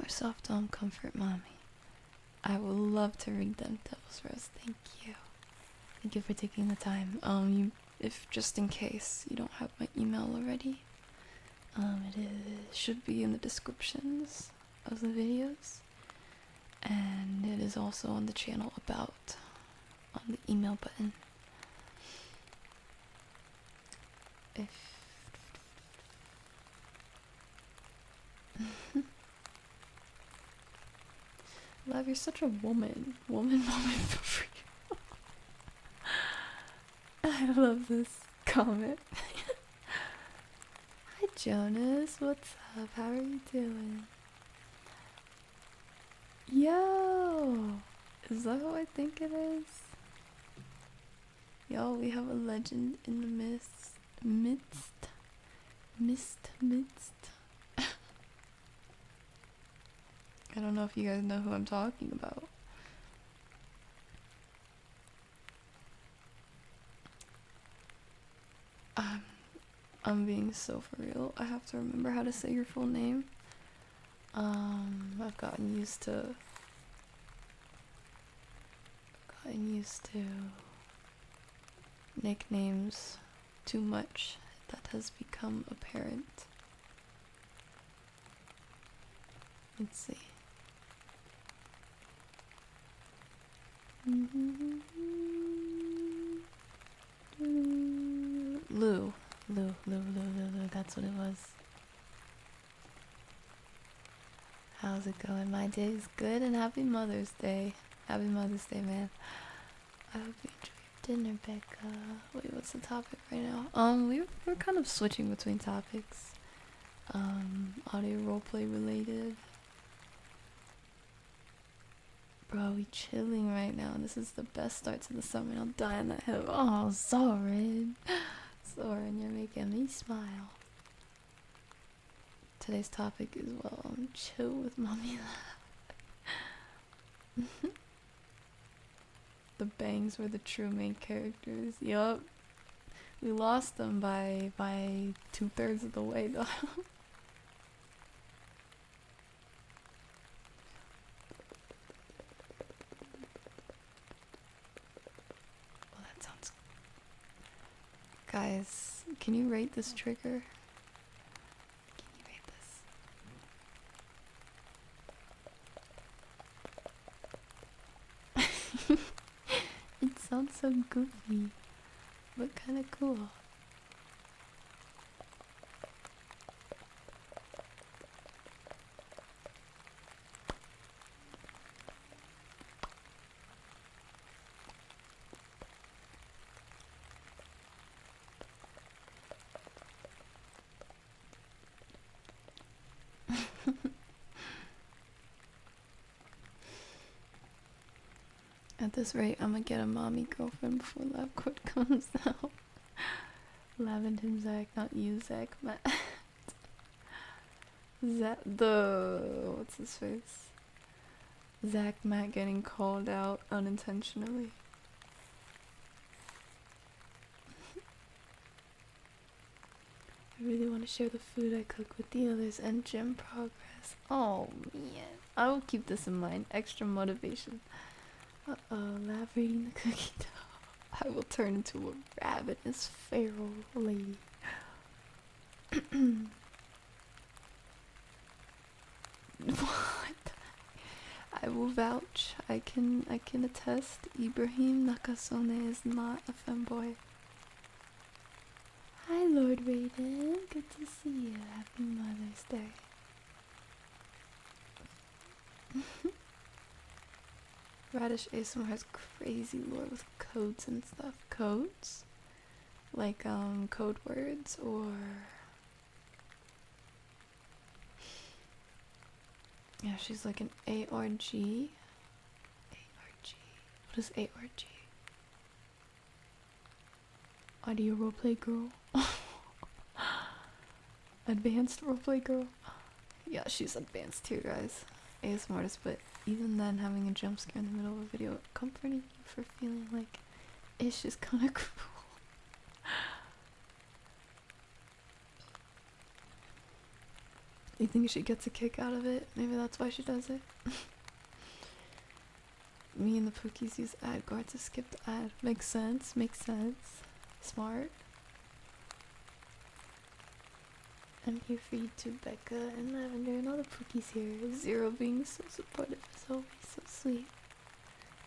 are soft dom comfort mommy. I would love to read them, Devil's Rose. Thank you. Thank you for taking the time. If just in case you don't have my email already, should be in the descriptions of the videos, and it is also on the channel about, on the email button. Lav, you're such a woman moment for you. I love this comment. Hi Jonas, what's up? How are you doing? Yo, is that who I think it is? Yo, we have a legend in the midst. I don't know if you guys know who I'm talking about. I'm being so for real. I have to remember how to say your full name. I've gotten used to nicknames too much. That has become apparent. Let's see. Lou, that's what it was. How's it going? My day's good, and happy Mother's Day. Happy Mother's Day, man. I hope you enjoy your dinner, Becca. Wait, what's the topic right now? We're kind of switching between topics. Audio roleplay related. Bro, we chilling right now. This is the best start to the summer, and I'll die on that hill. Oh, Soren. Soren, you're making me smile. Today's topic is, well, chill with Mommy Lav. The bangs were the true main characters. Yup. We lost them by 2/3 of the way, though. Guys, can you rate this trigger? Can you rate this? It sounds so goofy, but kind of cool. At this rate, I'm gonna get a mommy girlfriend before LabCourt comes out. Lavendher Zach, not you, Zach. Matt. What's his face? Zach Matt getting called out unintentionally. I really want to share the food I cook with the others and gym progress. Oh man, I will keep this in mind. Extra motivation. Lav reading the cookie dough. I will turn into a ravenous feral lady. What? I will vouch. I can attest. Ibrahim Nakasone is not a femboy. Hi, Lord Raiden. Good to see you. Happy Mother's Day. Radish ASMR has crazy lore with codes and stuff. Codes? Like, code words, or... Yeah, she's like an ARG. What is ARG? Audio roleplay girl. Advanced roleplay girl. Yeah, she's advanced too, guys. ASMR artist, but even then, having a jump scare in the middle of a video, comforting you for feeling like it's just kind of cruel. You think she gets a kick out of it? Maybe that's why she does it. Me and the Pookies use ad guard to skip the ad. Makes sense, makes sense. Smart. I'm here for you too, Becca and Lavender and all the Pookies here. Zero being so supportive as always, so sweet.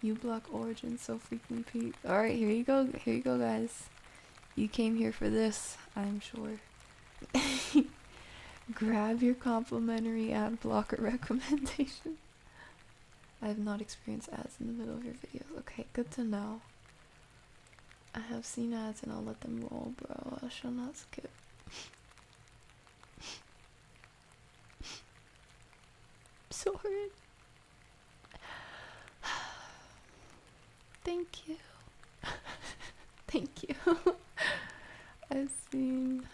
You block Origin, so freaking Pete. Alright, here you go, guys. You came here for this, I'm sure. Grab your complimentary ad blocker recommendation. I have not experienced ads in the middle of your videos. Okay, good to know. I have seen ads and I'll let them roll, bro. I shall not skip. Sorry. Thank you. Thank you. I've seen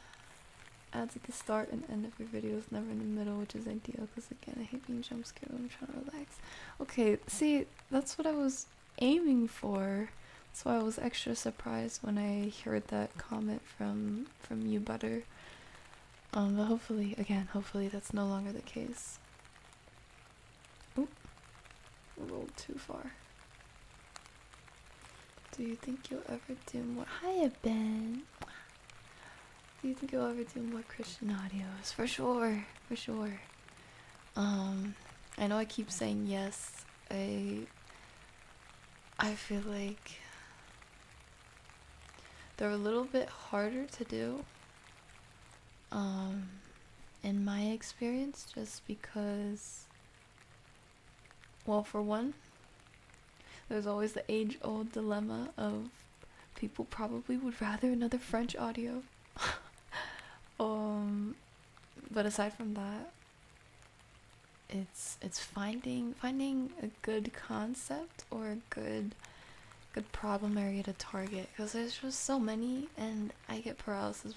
ads at the start and end of your videos, never in the middle, which is ideal because again, I hate being jump scared when I'm trying to relax. Okay, see, that's what I was aiming for. That's why I was extra surprised when I heard that comment from you, Butter. But hopefully that's no longer the case. Oop, rolled too far. Do you think you'll ever do more? Hiya, Ben. Do you think you'll ever do more Christian audios? For sure, for sure. I know I keep saying yes. I feel like they're a little bit harder to do. In my experience, just because, well, for one, there's always the age-old dilemma of people probably would rather another French audio. But aside from that, it's finding a good concept or a good problem area to target, because there's just so many and I get paralysis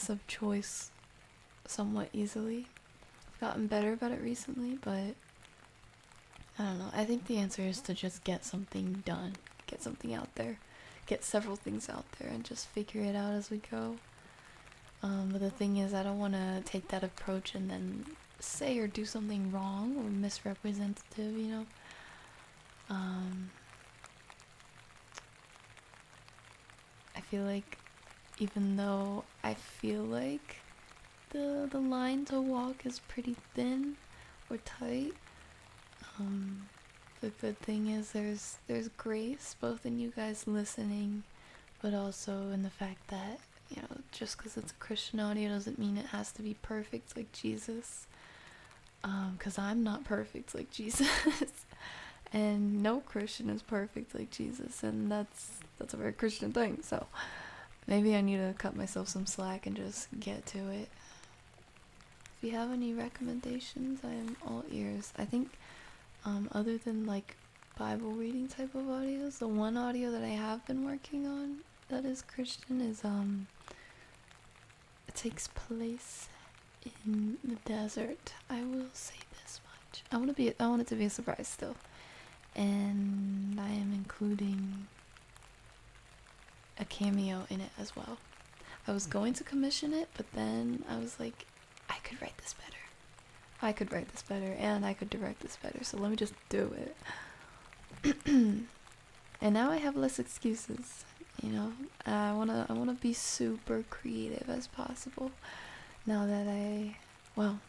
of choice somewhat easily. I've gotten better about it recently, but I don't know. I think the answer is to just get something done, get something out there, get several things out there and just figure it out as we go. But the thing is, I don't want to take that approach and then say or do something wrong or misrepresentative, you know. I feel like even though I feel like the line to walk is pretty thin or tight, the good thing is there's grace both in you guys listening, but also in the fact that, you know, just because it's a Christian audio doesn't mean it has to be perfect like Jesus. Because I'm not perfect like Jesus. And no Christian is perfect like Jesus, and that's a very Christian thing. So maybe I need to cut myself some slack and just get to it. If you have any recommendations, I am all ears. I think other than like Bible reading type of audios, the one audio that I have been working on that is Christian is it takes place in the desert. I will say this much. I want it to be a surprise still. And I am including a cameo in it as well. I was going to commission it, but then I was like, I could write this better. I could write this better, and I could direct this better, so let me just do it. And now I have less excuses, you know. I wanna be super creative as possible now that well,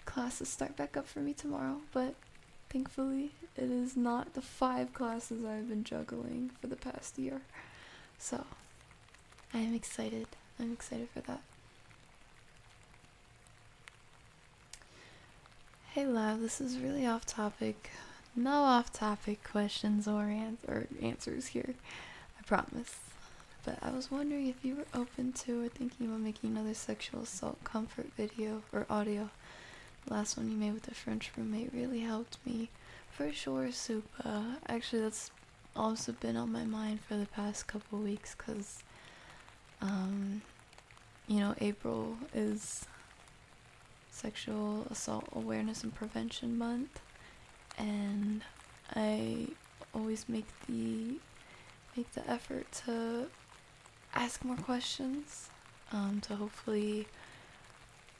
classes start back up for me tomorrow, but thankfully it is not the 5 classes I've been juggling for the past year. So I am excited. I'm excited for that. Hey Lav, this is really off topic. No off topic questions or answers here, I promise. But I was wondering if you were open to or thinking about making another sexual assault comfort video or audio. The last one you made with a French roommate really helped me for sure, Supa. Actually, that's also been on my mind for the past couple weeks, because, you know, April is Sexual Assault Awareness and Prevention Month, and I always make the effort to ask more questions, to hopefully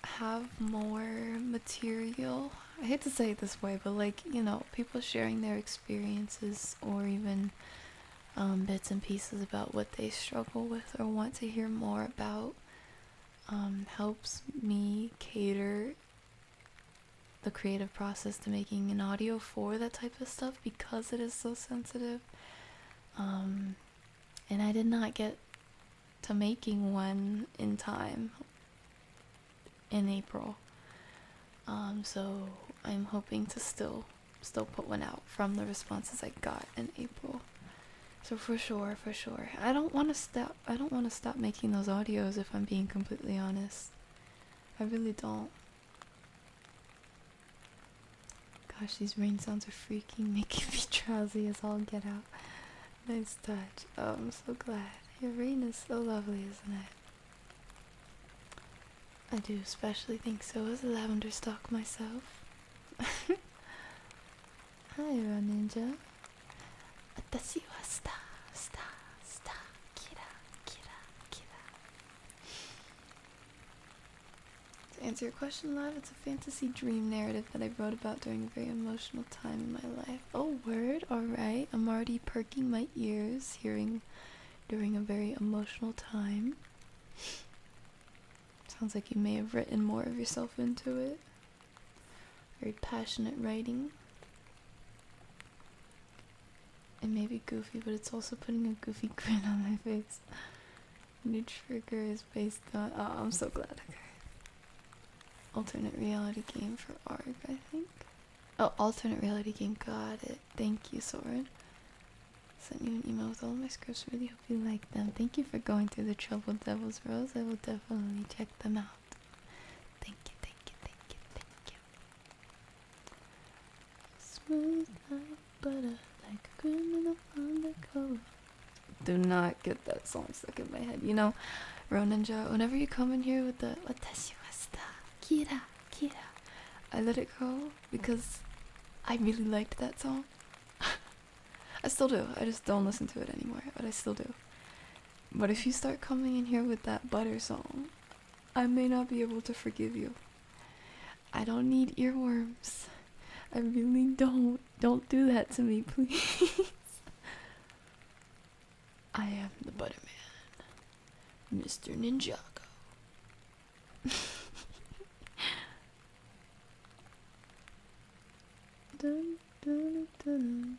have more material. I hate to say it this way, but like, you know, people sharing their experiences, or even bits and pieces about what they struggle with or want to hear more about, helps me cater the creative process to making an audio for that type of stuff, because it is so sensitive. And I did not get to making one in time in April, so I'm hoping to still put one out from the responses I got in April. So for sure, I don't want to stop making those audios, if I'm being completely honest. I really don't. Gosh, these rain sounds are freaking making me drowsy as all get out. Nice touch. Oh, I'm so glad. Your rain is so lovely, isn't it? I do especially think so, as a lavender stalk myself. Hi, Ninja. Watashi wa star, kira, kira, kira. To answer your question, Lav, it's a fantasy dream narrative that I wrote about during a very emotional time in my life. Oh, word? Alright. I'm already perking my ears, hearing during a very emotional time. Sounds like you may have written more of yourself into it. Very passionate writing. It may be goofy, but it's also putting a goofy grin on my face. New trigger is based on... Oh, I'm so glad. Okay. Alternate reality game for ARG, I think. Oh, alternate reality game. Got it. Thank you, Soren. Sent you an email with all my scripts. Really hope you like them. Thank you for going through the Troubled Devil's Rose. I will definitely check them out. Thank you, thank you, thank you, thank you. Smooth like butter, like a criminal undercover. Do not get that song stuck in my head. You know, Roninja, whenever you come in here with the Watashi wa star, kira, kira, I let it go because I really liked that song. I still do. I just don't listen to it anymore, but I still do. But if you start coming in here with that butter song, I may not be able to forgive you. I don't need earworms. I really don't. Don't do that to me, please. I am the Butterman, Mr. Ninjago. Dun, dun, dun, dun.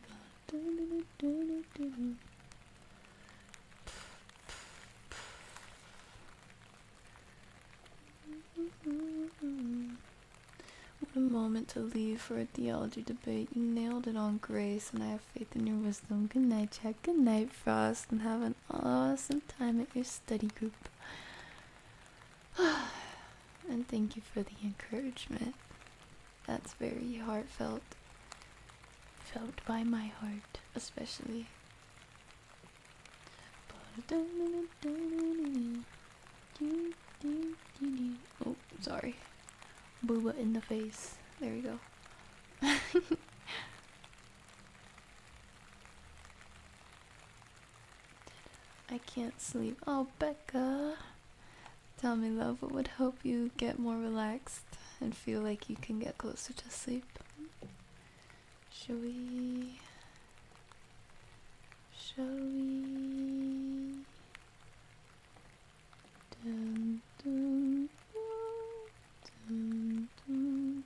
What a moment to leave for a theology debate. You nailed it on Grace, and I have faith in your wisdom. Good night, Jack. Good night, Frost, and have an awesome time at your study group. And thank you for the encouragement. That's very heartfelt. Felt by my heart, especially. Oh, sorry. Booba in the face. There we go. I can't sleep. Oh, Becca. Tell me, love, what would help you get more relaxed and feel like you can get closer to sleep? Shall we? Dun, dun, dun, dun, dun,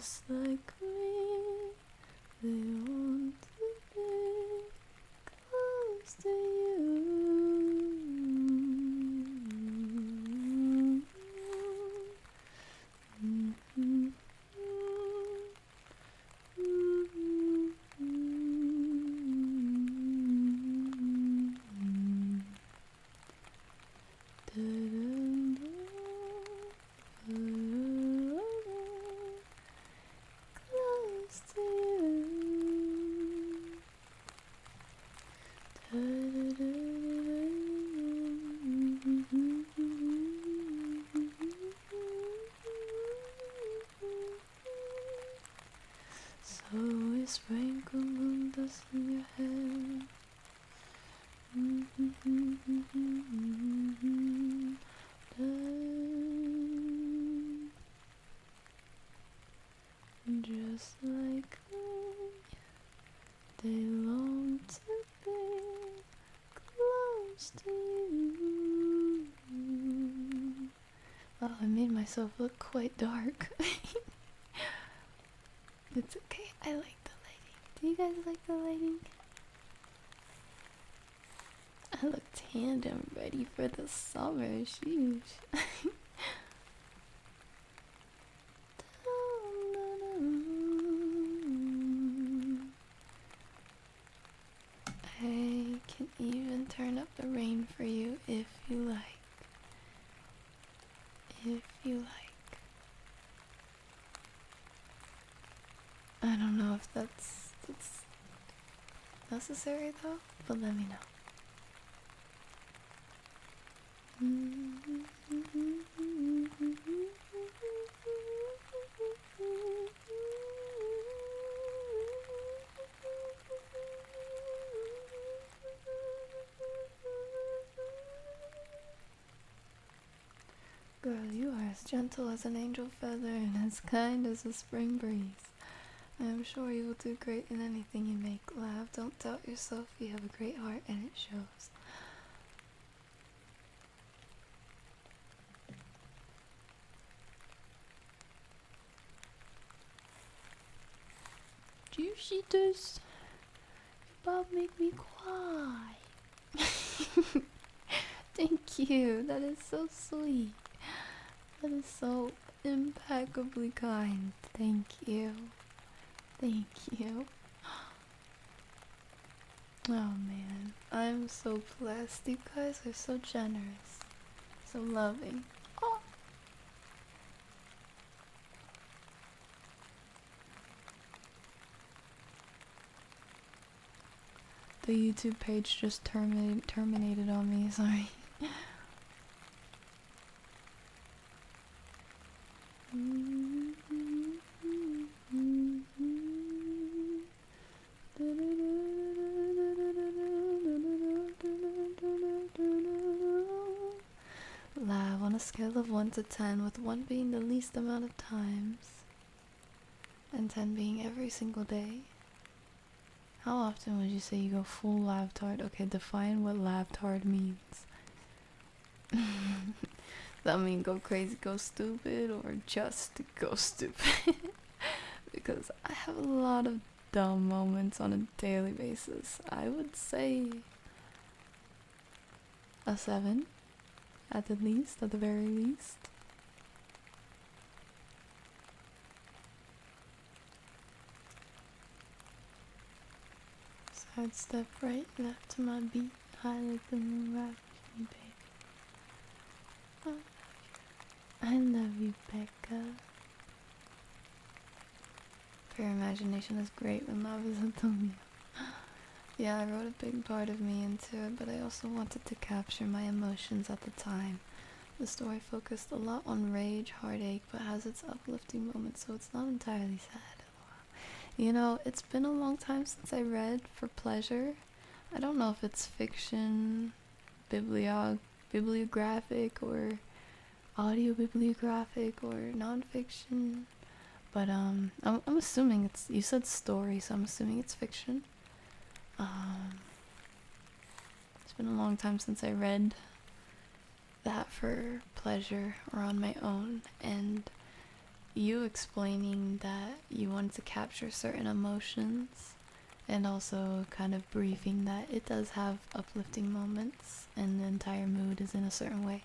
just like me. They want to be close to you. Close to So we sprinkle moon dust in your hair. Just like me, they long to be close to you. Wow, I made myself look quite dark. It's okay, I like the lighting. Do you guys like the lighting? I look tanned and ready for the summer, sheesh. I can even turn up the rain for you if you like. If you like. I don't know if that's necessary though, but let me know. Girl, you are as gentle as an angel feather and as kind as a spring breeze. I am sure you will do great in anything you make, Lav. Don't doubt yourself, you have a great heart and it shows. Do you see this? Your Bob make me cry. Thank you, that is so sweet. That is so impeccably kind. Thank you. Thank you. Oh man, I'm so blessed. You guys are so generous, so loving. Oh. The YouTube page just terminated on me, sorry. Lav, on a scale of 1 to 10, with 1 being the least amount of times, and 10 being every single day, how often would you say you go full lavtard? Okay, define what lavtard means. That mean go crazy, go stupid, or just go stupid? Because I have a lot of dumb moments on a daily basis. I would say a 7 at the least, at the very least. Side step right, left to my beat. I like the moon rock with me, baby. I love you, Becca. Your imagination is great when love is Antonio. Yeah, I wrote a big part of me into it, but I also wanted to capture my emotions at the time. The story focused a lot on rage, heartache, but has its uplifting moments, so it's not entirely sad. You know, it's been a long time since I read for pleasure. I don't know if it's fiction, bibliographic, or audio bibliographic, or non-fiction. But I'm assuming it's, you said story, so I'm assuming it's fiction. It's been a long time since I read that for pleasure or on my own, and you explaining that you wanted to capture certain emotions, and also kind of briefing that it does have uplifting moments and the entire mood is in a certain way,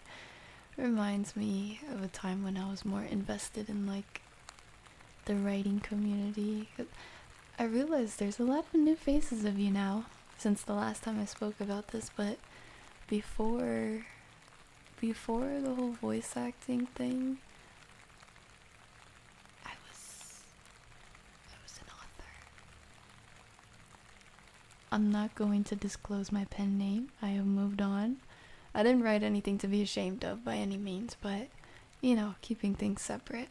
reminds me of a time when I was more invested in like the writing community. I realized there's a lot of new faces of you now since the last time I spoke about this, but before the whole voice acting thing, I was an author. I'm not going to disclose my pen name. I have moved on. I didn't write anything to be ashamed of by any means, but you know, keeping things separate.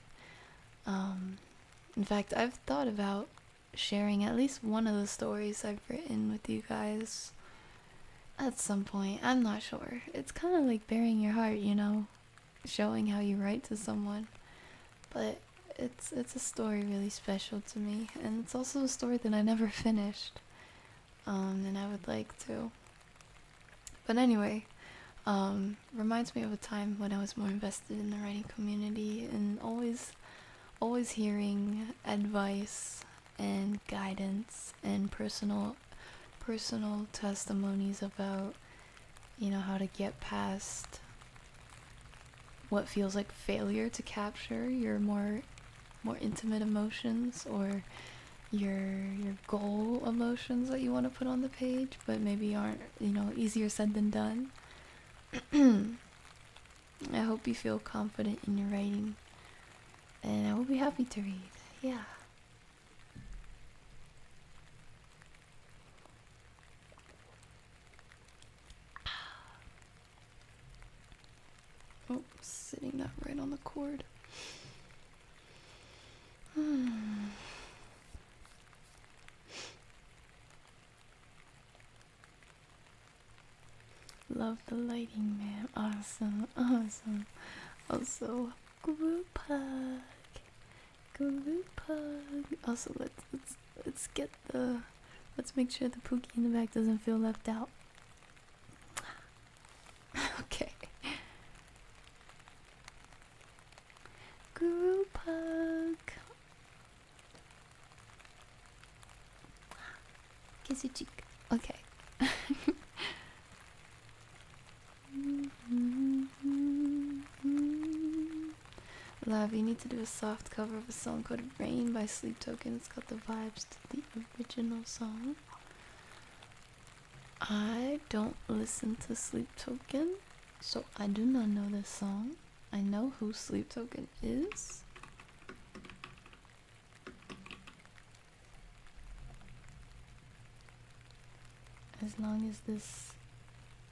In fact, I've thought about sharing at least one of the stories I've written with you guys at some point. I'm not sure. It's kind of like bearing your heart, you know, showing how you write to someone. But it's a story really special to me, and it's also a story that I never finished. And I would like to. But anyway, reminds me of a time when I was more invested in the writing community and always hearing advice and guidance and personal testimonies about, you know, how to get past what feels like failure to capture your more intimate emotions, or your goal emotions that you want to put on the page but maybe aren't, you know, easier said than done. I hope you feel confident in your writing, and I will be happy to read. Yeah. Oh, sitting that right on the cord. Love the lighting, man. Awesome. Also, group hug. Also, let's make sure the Pookie in the back doesn't feel left out. Okay. Group hug. Kiss your cheek. Okay. Lav, you need to do a soft cover of a song called Rain by 𝗖𝗢𝗡𝗧𝗓. It's got the vibes to the original song. I don't listen to 𝗖𝗢𝗡𝗧𝗓, so I do not know this song. I know who 𝗖𝗢𝗡𝗧𝗓 is. As long as this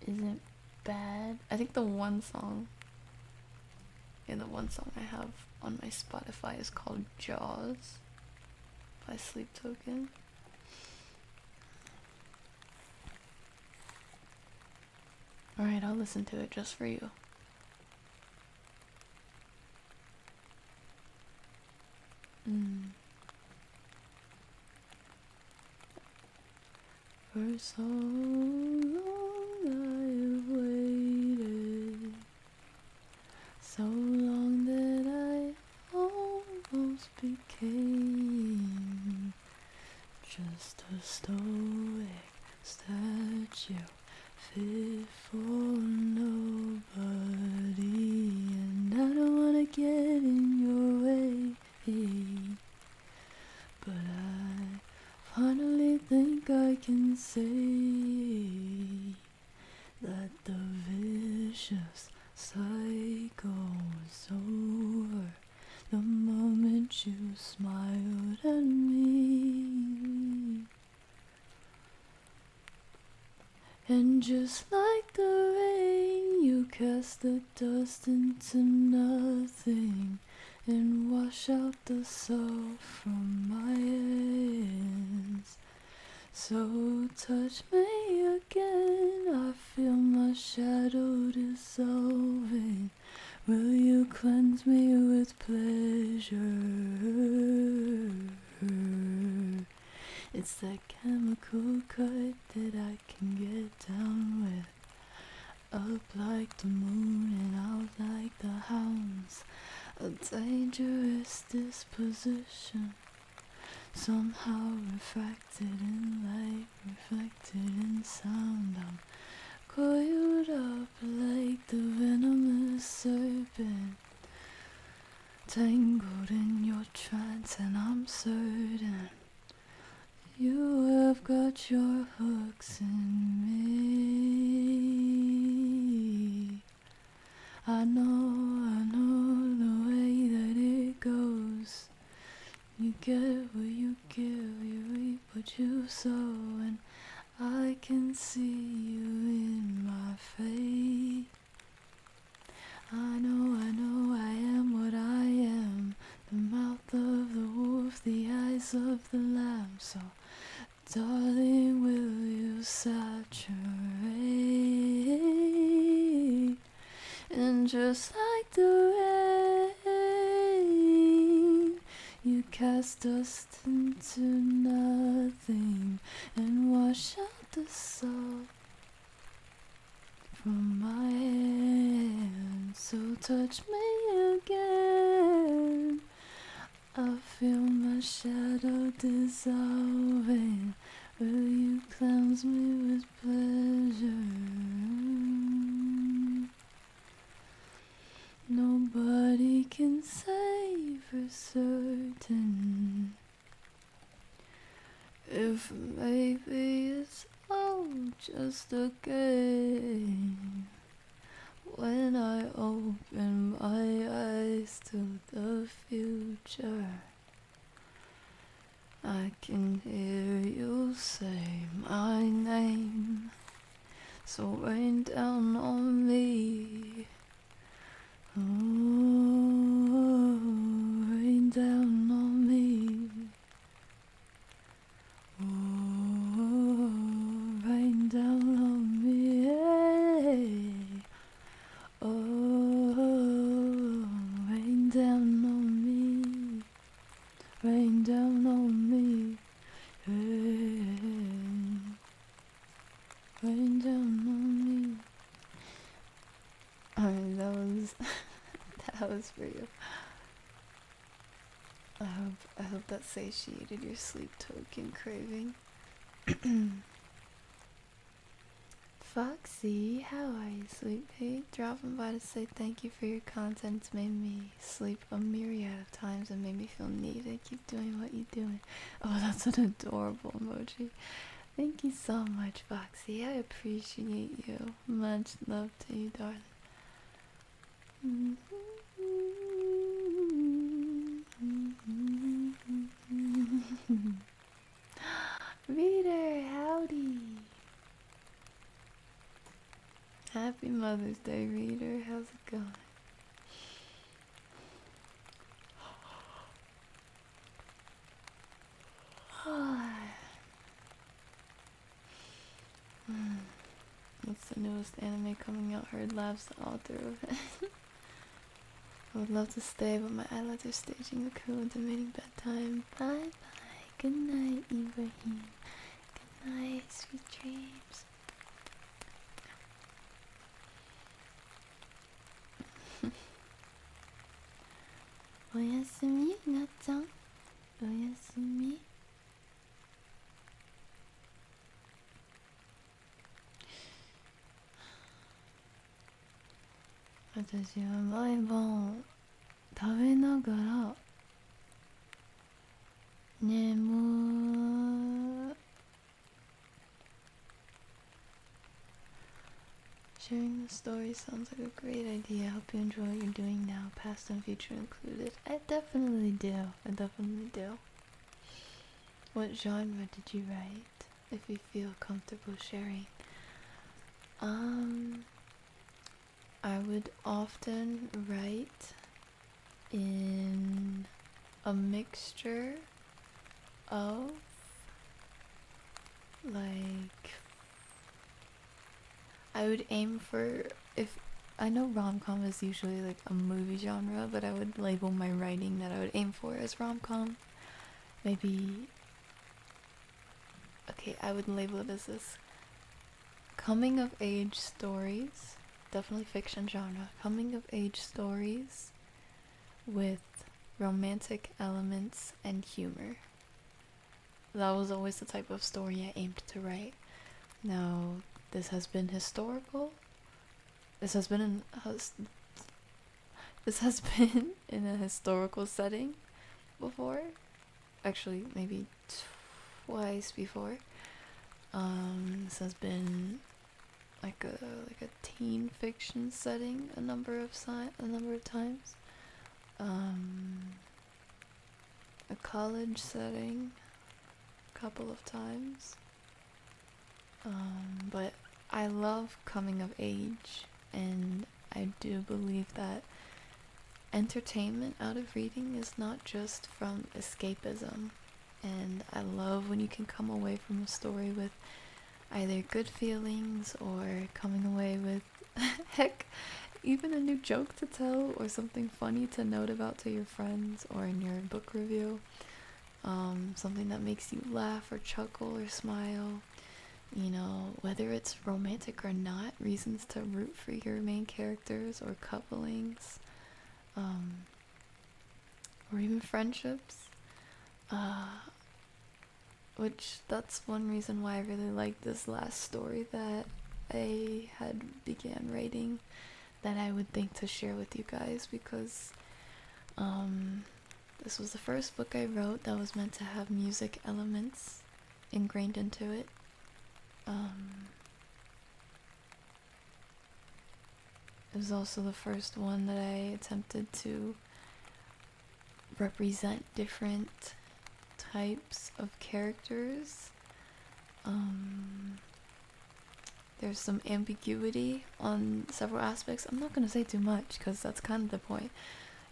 isn't bad. I think the one song I have on my Spotify is called Jaws by 𝗖𝗢𝗡𝗧𝗓. Alright, I'll listen to it just for you. For so long I have waited, so long that I almost became just a stoic statue, fit for nobody, and I don't wanna get in your way, but I finally think I can say that the vicious cycle was over the moment you smiled at me. And just like the rain, you cast the dust into nothing and wash out the salt from my hands. So touch me again, I feel my shadow dissolving. Will you cleanse me with pleasure? It's that chemical cut that I can get down with. Up like the moon and out like the hounds. a dangerous disposition, somehow refracted in light, reflected in sound. I'm coiled up like the venomous serpent, tangled in your trance, and I'm certain you have got your hooks in me. I know the way that it goes. You get what you give, you reap what you sow, and I can see you in my fate. I know I am what I am, the mouth of the wolf, the eyes of the lamb. So, darling, will you saturate? And just like the rain, you cast dust into nothing and wash out the salt from my hand. So touch me again, I feel my shadow dissolving. Will you cleanse me with pleasure? Nobody can say for certain if maybe it's all just a game. When I open my eyes to the future, I can hear you say my name. So rain down on me. Oh, rain down on me. Oh, rain down on me. Hey. Oh, rain down on me. Rain down on me. Hey. Rain down on me. Alright, that was for you. I hope that satiated your sleep token craving. Foxy, how are you, sweet pea? Dropping by to say thank you for your content. It's made me sleep a myriad of times and made me feel needed. Keep doing what you're doing. Oh, that's an adorable emoji. Thank you so much, Foxy. I appreciate you. Much love to you, darling. Reader, howdy. Happy Mother's Day, Reader. How's it going? What's the newest anime coming out? Heard Lav's the author of it. I would love to stay, but my eyelids are staging the coup and demanding bedtime. Bye bye. Good night, Ibrahim. Good night, sweet dreams. Oyasumi, Natsan. Oyasumi. 私は毎晩食べながら眠。 Sharing the story sounds like a great idea. I hope you enjoy what you're doing now, past and future included. I definitely do. What genre did you write, if you feel comfortable sharing? I would often write in a mixture of like, I would aim for, if I know rom-com is usually like a movie genre, but I would label my writing that I would aim for as rom-com. Maybe, okay, I would label it as this: coming of age stories, definitely fiction genre, coming of age stories with romantic elements and humor. That was always the type of story I aimed to write. Now, this has been historical. This has been in a historical setting before. Actually, maybe twice before. This has been like a teen fiction setting a number of times. A college setting a couple of times. But I love coming of age, and I do believe that entertainment out of reading is not just from escapism. And I love when you can come away from a story with either good feelings or coming away with, heck, even a new joke to tell or something funny to note about to your friends or in your book review. Something that makes you laugh or chuckle or smile. You know, whether it's romantic or not, reasons to root for your main characters or couplings, or even friendships. Which that's one reason why I really like this last story that I had began writing that I would think to share with you guys, because this was the first book I wrote that was meant to have music elements ingrained into it. It was also the first one that I attempted to represent different types of characters. There's some ambiguity on several aspects. I'm not going to say too much because that's kind of the point.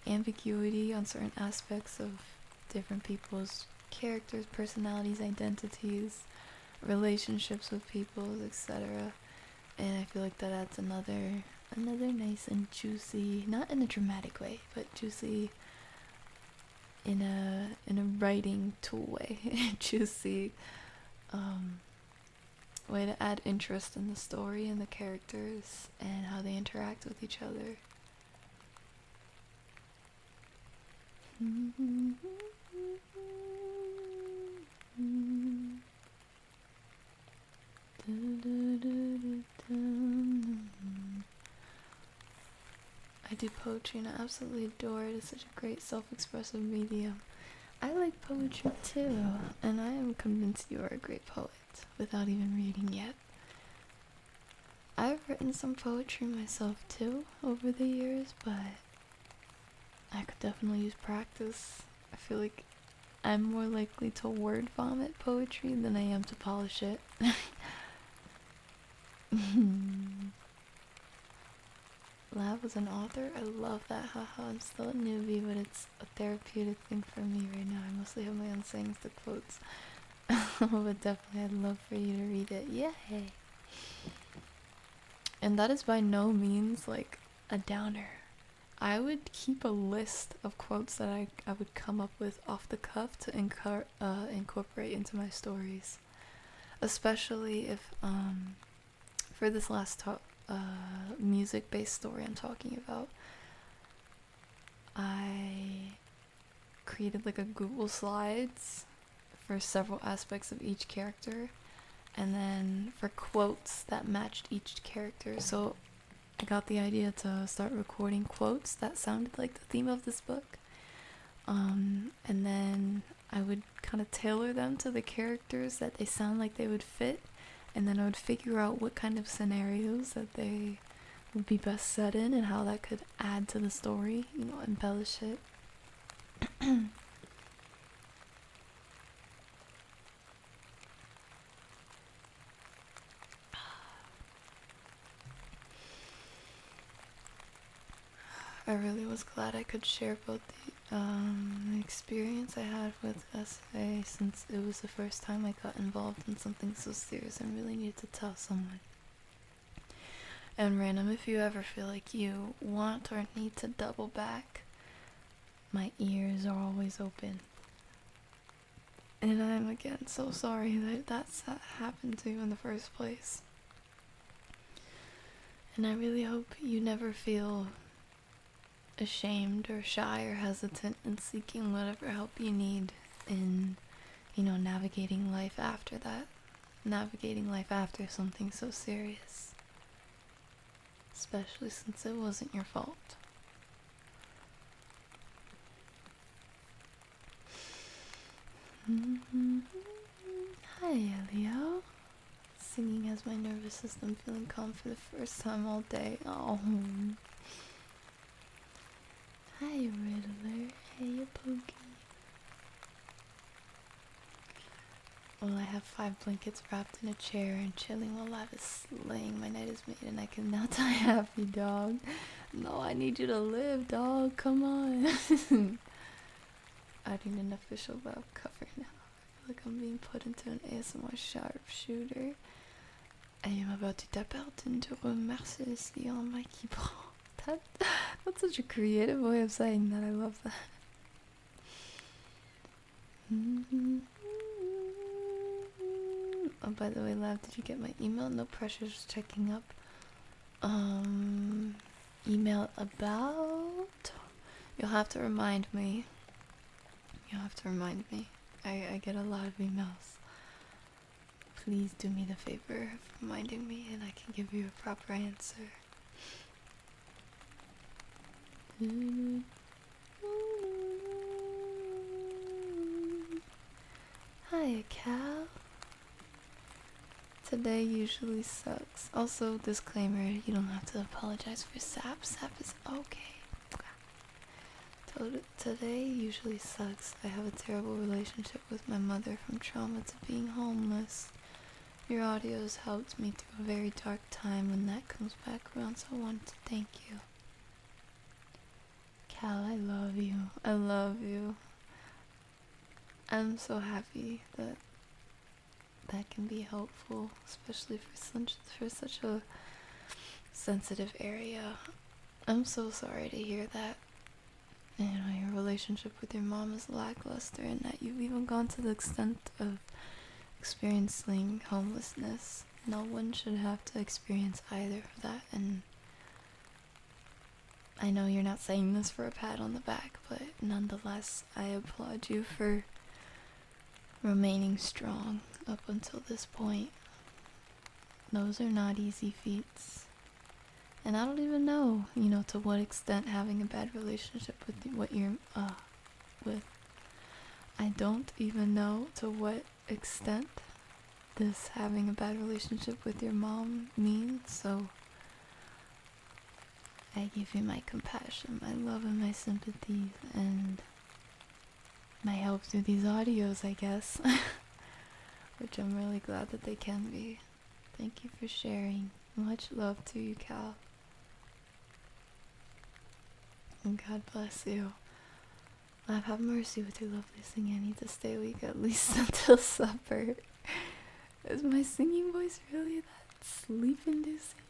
Ambiguity on certain aspects of different people's characters, personalities, identities, relationships with people, etc. And I feel like that adds another nice and juicy, not in a dramatic way, but juicy in a writing tool way, juicy way to add interest in the story and the characters and how they interact with each other. I do poetry and I absolutely adore it. It's such a great self-expressive medium. I like poetry too, and I am convinced you are a great poet without even reading yet. I've written some poetry myself too over the years, but I could definitely use practice. I feel like I'm more likely to word vomit poetry than I am to polish it. Lav was an author? I love that, haha. I'm still a newbie, but it's a therapeutic thing for me right now. I mostly have my own sayings to quotes. But definitely I'd love for you to read it. Yay! And that is by no means like a downer. I would keep a list of quotes that I would come up with off the cuff to incorporate into my stories. Especially if, for this last music-based story I'm talking about, I created like a Google Slides for several aspects of each character, and then for quotes that matched each character. So I got the idea to start recording quotes that sounded like the theme of this book, and then I would kind of tailor them to the characters that they sound like they would fit, and then I would figure out what kind of scenarios that they would be best set in and how that could add to the story, you know, embellish it. I really was glad I could share both the experience I had with SA, since it was the first time I got involved in something so serious and really needed to tell someone. And random, if you ever feel like you want or need to double back, my ears are always open. And I'm again so sorry that that's happened to you in the first place. And I really hope you never feel ashamed or shy or hesitant in seeking whatever help you need in, navigating life after that. Navigating life after something so serious. Especially since it wasn't your fault. Hi, Elio. Singing has my nervous system feeling calm for the first time all day. Oh. Hi, Riddler. Hey, Pokey. Well, I have 5 blankets wrapped in a chair and chilling while Lav is slaying. My night is made and I can now die happy, dog. No, I need you to live, dog. Come on. I need an official web cover now. I feel like I'm being put into an ASMR sharpshooter. I am about to tap out into 𝗖𝗢𝗧𝗔𝗖𝗧 on my keyboard. That's such a creative way of saying that. I love that. Oh, by the way, Lav, did you get my email? No pressure, just checking up. Email about? You'll have to remind me. I get a lot of emails. Please do me the favor of reminding me and I can give you a proper answer. Hi, Cal. Today usually sucks. Also, disclaimer, you don't have to apologize for sap. Sap is okay. Today usually sucks. I have a terrible relationship with my mother from trauma to being homeless. Your audios helped me through a very dark time when that comes back around, so I want to thank you. Cal, I love you. I love you. I'm so happy that that can be helpful, especially for such a sensitive area. I'm so sorry to hear that. Your relationship with your mom is lackluster and that you've even gone to the extent of experiencing homelessness. No one should have to experience either of that, and I know you're not saying this for a pat on the back, but nonetheless, I applaud you for remaining strong up until this point. Those are not easy feats. And I don't even know, to what extent having a bad relationship with what you're, I don't even know to what extent this having a bad relationship with your mom means, so I give you my compassion, my love, and my sympathy, and my help through these audios, I guess. Which I'm really glad that they can be. Thank you for sharing. Much love to you, Cal. And God bless you. Lav, have mercy with your lovely singing. I need to stay awake at least until supper. Is my singing voice really that sleep-inducing?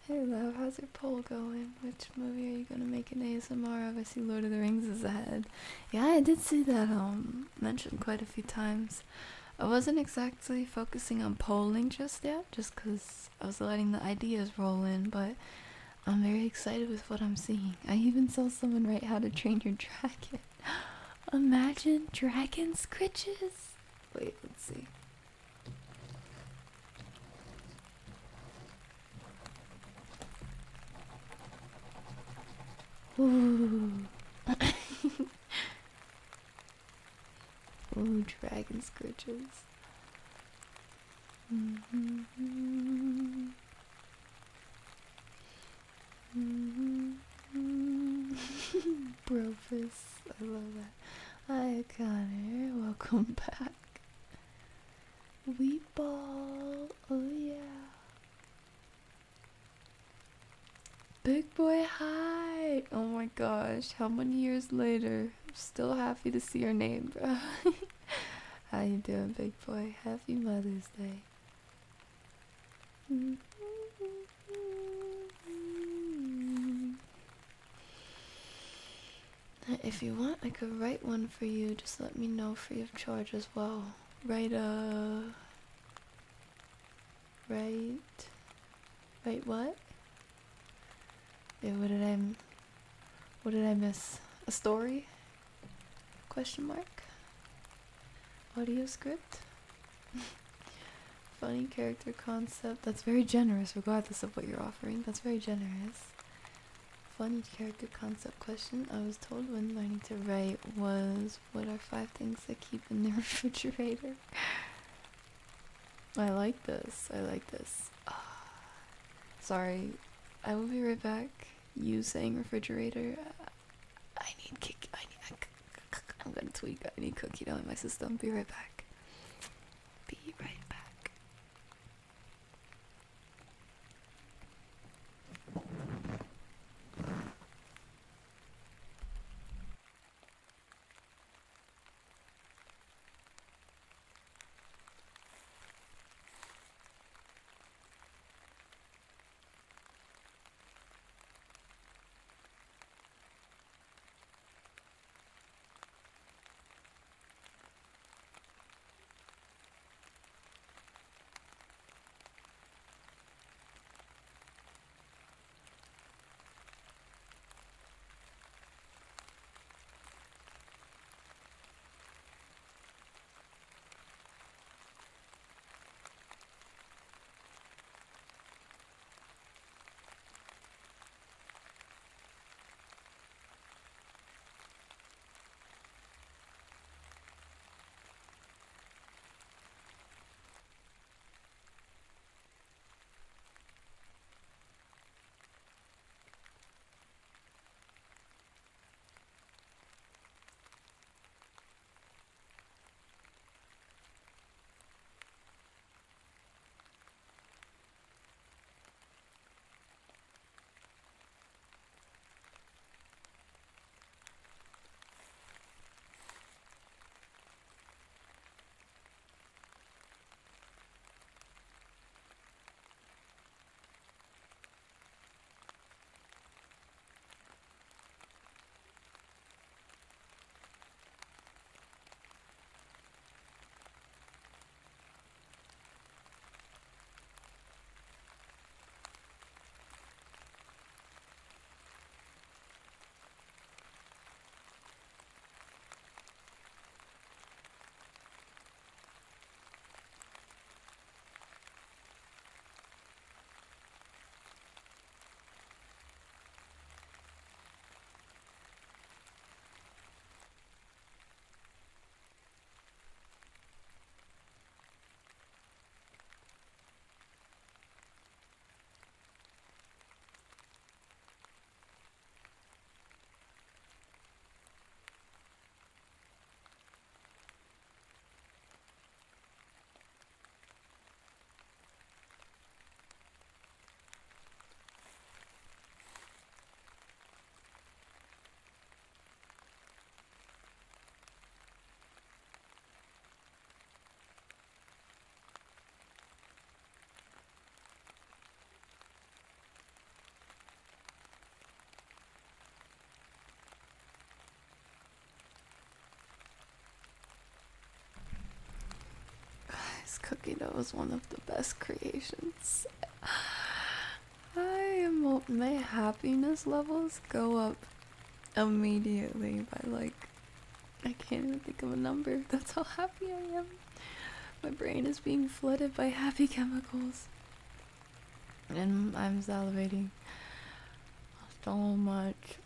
Hey Lav, how's your poll going? Which movie are you gonna make an ASMR of? I see Lord of the Rings is ahead. Yeah, I did see that mentioned quite a few times. I wasn't exactly focusing on polling just yet, just because I was letting the ideas roll in, but I'm very excited with what I'm seeing. I even saw someone write How to Train Your Dragon. Imagine dragon scritches. Wait, let's see. Ooh. Ooh, dragon scritches. Brofus, I love that. Hi Connor, welcome back. Wheat ball, oh yeah. Big boy, hi. Oh my gosh, how many years later? I'm still happy to see your name, bro. How you doing, big boy? Happy Mother's Day. If you want, I could write one for you. Just let me know, free of charge as well. Write what? Yeah, what did I What did I miss? A story? Question mark? Audio script? Funny character concept. That's very generous, regardless of what you're offering. That's very generous. Funny character concept question. I was told when learning to write was, what are 5 things that keep in the refrigerator? I like this. I like this. Sorry. I will be right back. You saying refrigerator. I need kick. I'm gonna tweak. I need cookie dough in my system. Be right back. Be right back. Cookie dough is one of the best creations. My happiness levels go up immediately by I can't even think of a number. That's how happy I am. My brain is being flooded by happy chemicals. And I'm salivating so much.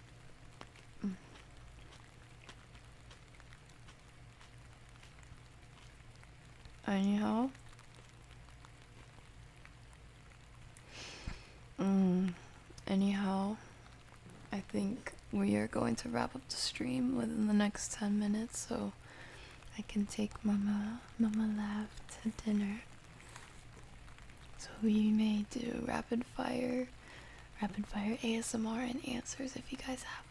Anyhow. Anyhow, I think we are going to wrap up the stream within the next 10 minutes, so I can take Mama Lav to dinner. So we may do rapid fire ASMR and answers if you guys have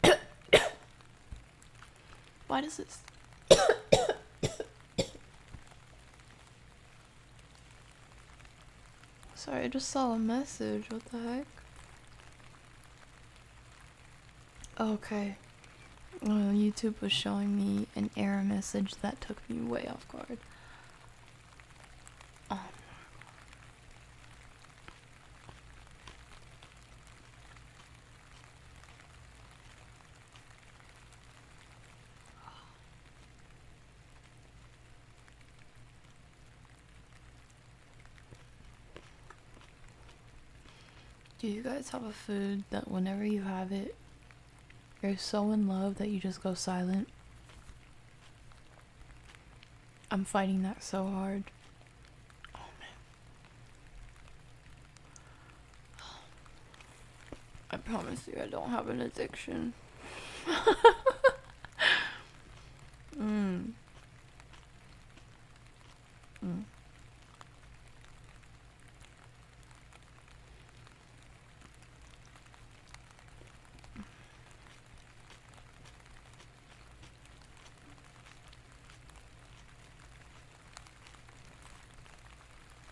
them. Why does this? Sorry, I just saw a message. What the heck? Okay. Well, YouTube was showing me an error message that took me way off guard. Oh Do you guys have a food that whenever you have it, you're so in love that you just go silent? I'm fighting that so hard. Oh man. I promise you I don't have an addiction. mm. Mm.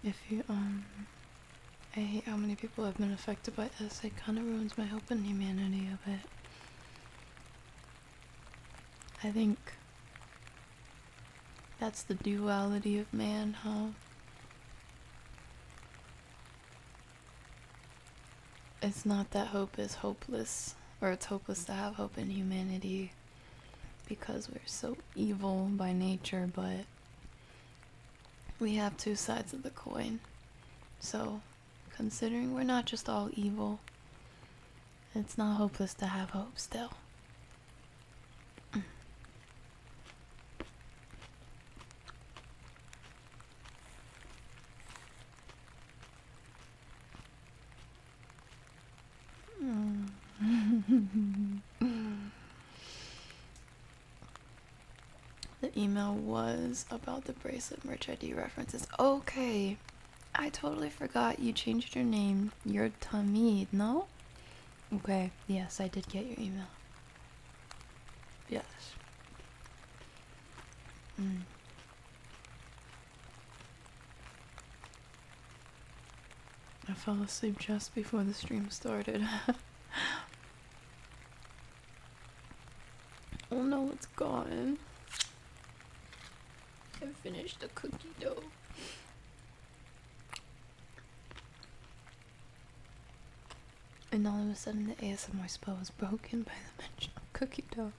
If you, I hate how many people have been affected by this. It kind of ruins my hope in humanity a bit. I think that's the duality of man, huh? It's not that hope is hopeless, or it's hopeless to have hope in humanity because we're so evil by nature, but we have two sides of the coin. So, considering we're not just all evil, it's not hopeless to have hope still. The email was about the bracelet merch ID references. Okay, I totally forgot you changed your name. You're Tamid, no? Okay, yes, I did get your email. Yes. I fell asleep just before the stream started. Oh no, it's gone. I finished the cookie dough. And all of a sudden the ASMR spell was broken by the mention of cookie dough.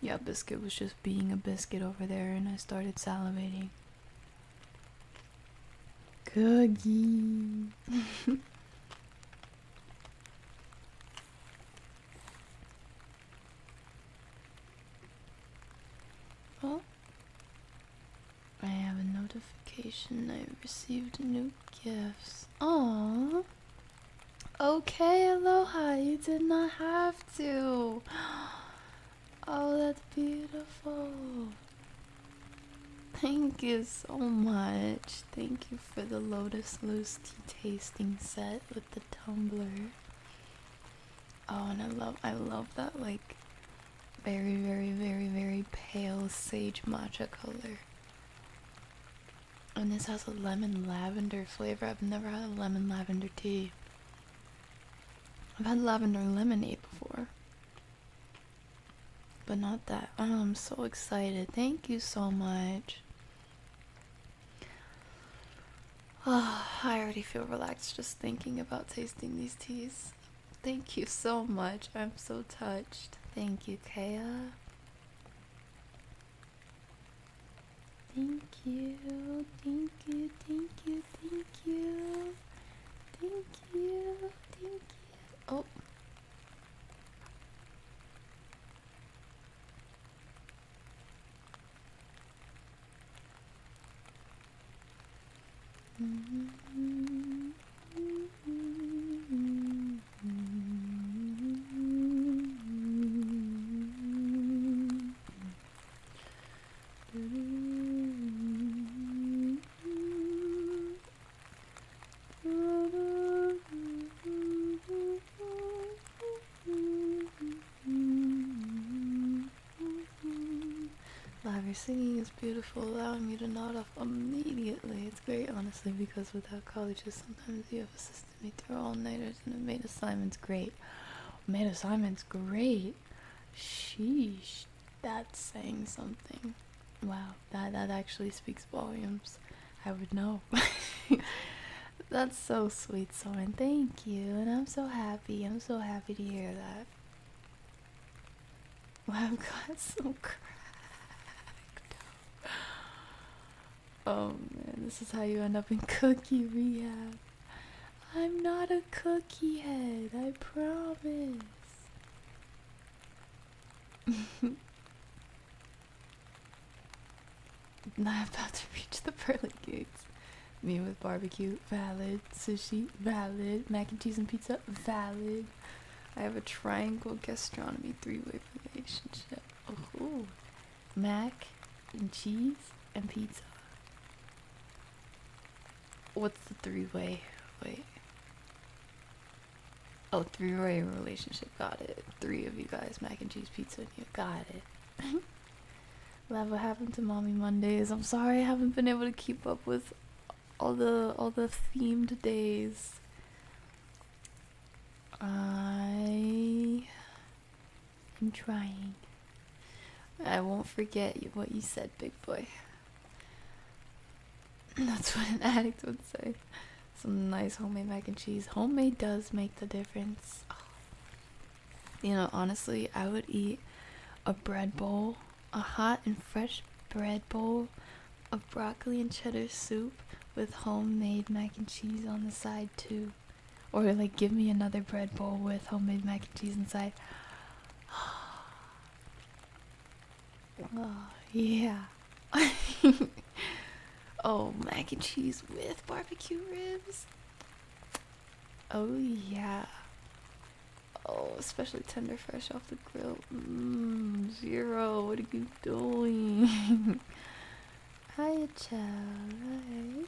Yeah, Biscuit was just being a biscuit over there and I started salivating. Cookie. Oh, I have a notification. I received new gifts. Aww. Okay, Aloha, you did not have to. Oh, that's beautiful. Thank you so much. Thank you for the Lotus Loose tea tasting set with the tumbler. Oh, and I love that like very, very, very, very pale sage matcha color. And this has a lemon lavender flavor. I've never had a lemon lavender tea. I've had lavender lemonade before, but not that. Oh, I'm so excited. Thank you so much. Oh, I already feel relaxed just thinking about tasting these teas. Thank you so much. I'm so touched. Thank you, Kea. Thank you, thank you, thank you, thank you. Thank you, thank you. Oh. Your singing is beautiful, allowing me to nod off immediately. It's great, honestly, because without colleges, sometimes you have assisted me through all-nighters, and it made assignments great. Made assignments great? Sheesh, that's saying something. Wow, that actually speaks volumes. I would know. That's so sweet, Soren. Thank you, and I'm so happy. I'm so happy to hear that. Wow, I've got so cracked. Oh man, This is how you end up in cookie rehab. I'm not a cookie head, I promise. I'm about to reach the pearly gates. Me with barbecue, valid. Sushi, valid. Mac and cheese and pizza, valid. I have a triangle gastronomy three-way relationship. Oh, mac and cheese and pizza. What's the three-way? Wait. Oh, three-way relationship. Got it. 3 of you guys, mac and cheese, pizza, and you got it. Love, what happened to Mommy Mondays? I'm sorry I haven't been able to keep up with all the themed days. I am trying. I won't forget what you said, big boy. That's what an addict would say. Some nice homemade mac and cheese. Homemade does make the difference. Oh. You know, honestly, I would eat a bread bowl, a hot and fresh bread bowl of broccoli and cheddar soup with homemade mac and cheese on the side too. Or like give me another bread bowl with homemade mac and cheese inside. Oh, yeah. Oh, mac and cheese with barbecue ribs. Oh, yeah. Oh, especially tender fresh off the grill. Zero, what are you doing? Hiya, child. Hi.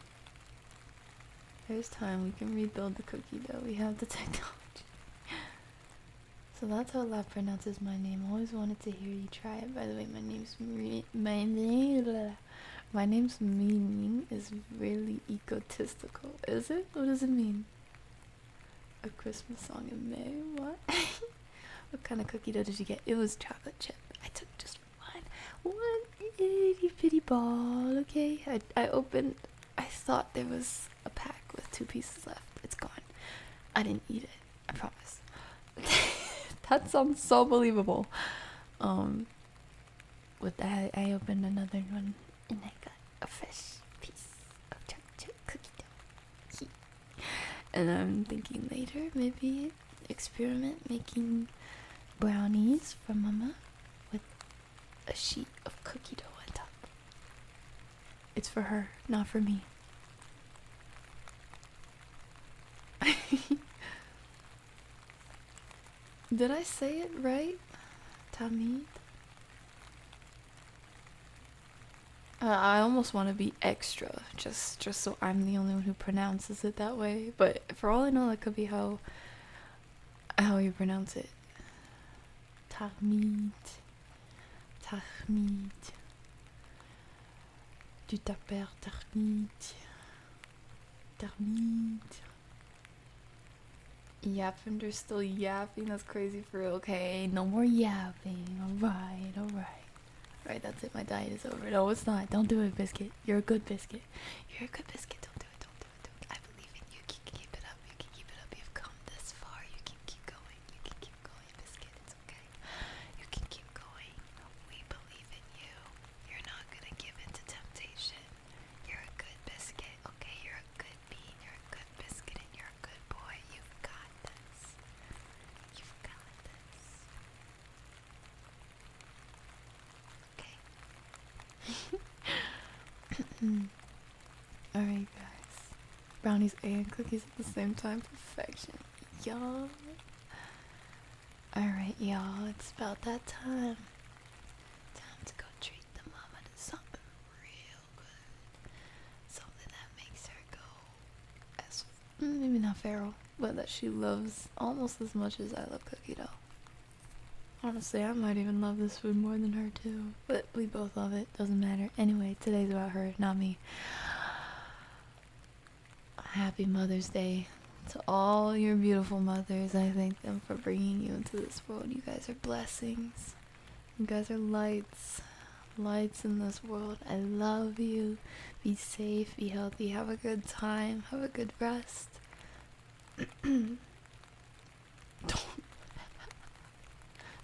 There's time. We can rebuild the cookie dough. We have the technology. So that's how Lav pronounces my name. Always wanted to hear you try it. By the way, my name's meaning is really egotistical. Is it? What does it mean? A Christmas song in May? What? What kind of cookie dough did you get? It was chocolate chip. I took just one itty bitty ball, okay? I opened, I thought there was a pack with 2 pieces left. It's gone. I didn't eat it. I promise. That sounds so believable. With that, I opened another one and I got a fresh piece of chocolate chip cookie dough. And I'm thinking later, maybe experiment making brownies for Mama with a sheet of cookie dough on top. It's for her, not for me. Did I say it right? Tamid? I almost want to be extra, just so I'm the only one who pronounces it that way. But for all I know, that could be how you pronounce it. Tamid. Tamid. Tu t'appelles Tamid. Tamid. Lavendher's still yapping. That's crazy for real. Okay, no more yapping. Alright. Alright, that's it. My diet is over. No, it's not. Don't do it, Biscuit. You're a good biscuit. You're a good biscuit. Don't do it. I believe in you. You can keep it up. You've come this far. You can keep going. Biscuit. It's okay. You can keep going. We believe in you. You're not gonna give in to temptation. You're a good biscuit. Okay, you're a good bean. You're a good biscuit. And you're a good boy. You've got this. Alright, guys. Brownies and cookies at the same time. Perfection. Y'all. Alright, y'all. It's about that time. Time to go treat the mama to something real good. Something that makes her go as, maybe not feral, but that she loves almost as much as I love cookie dough. Honestly, I might even love this food more than her too. But we both love it. Doesn't matter. Anyway, today's about her, not me. Happy Mother's Day to all your beautiful mothers. I thank them for bringing you into this world. You guys are blessings. You guys are lights. Lights in this world. I love you. Be safe. Be healthy. Have a good time. Have a good rest.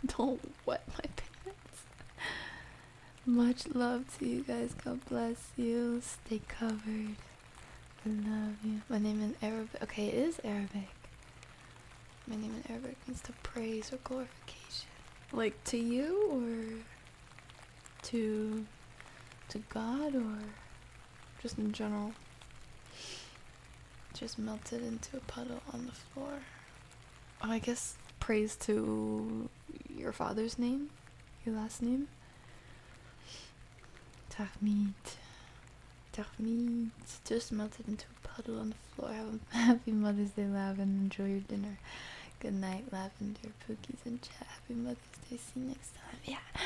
Don't wet my pants. Much love to you guys. God bless you. Stay covered. Love you. My name in Arabic. Okay, it is Arabic. My name in Arabic means to praise or glorification. Like to you or to God or just in general? Just melted into a puddle on the floor. Oh, I guess praise to your father's name, your last name. Tahmid. Tahmid. Just melted into a puddle on the floor. Have a happy Mother's Day, Lav, and enjoy your dinner. Good night, Lavendher, Pookies, and chat. Happy Mother's Day. See you next time. Yeah.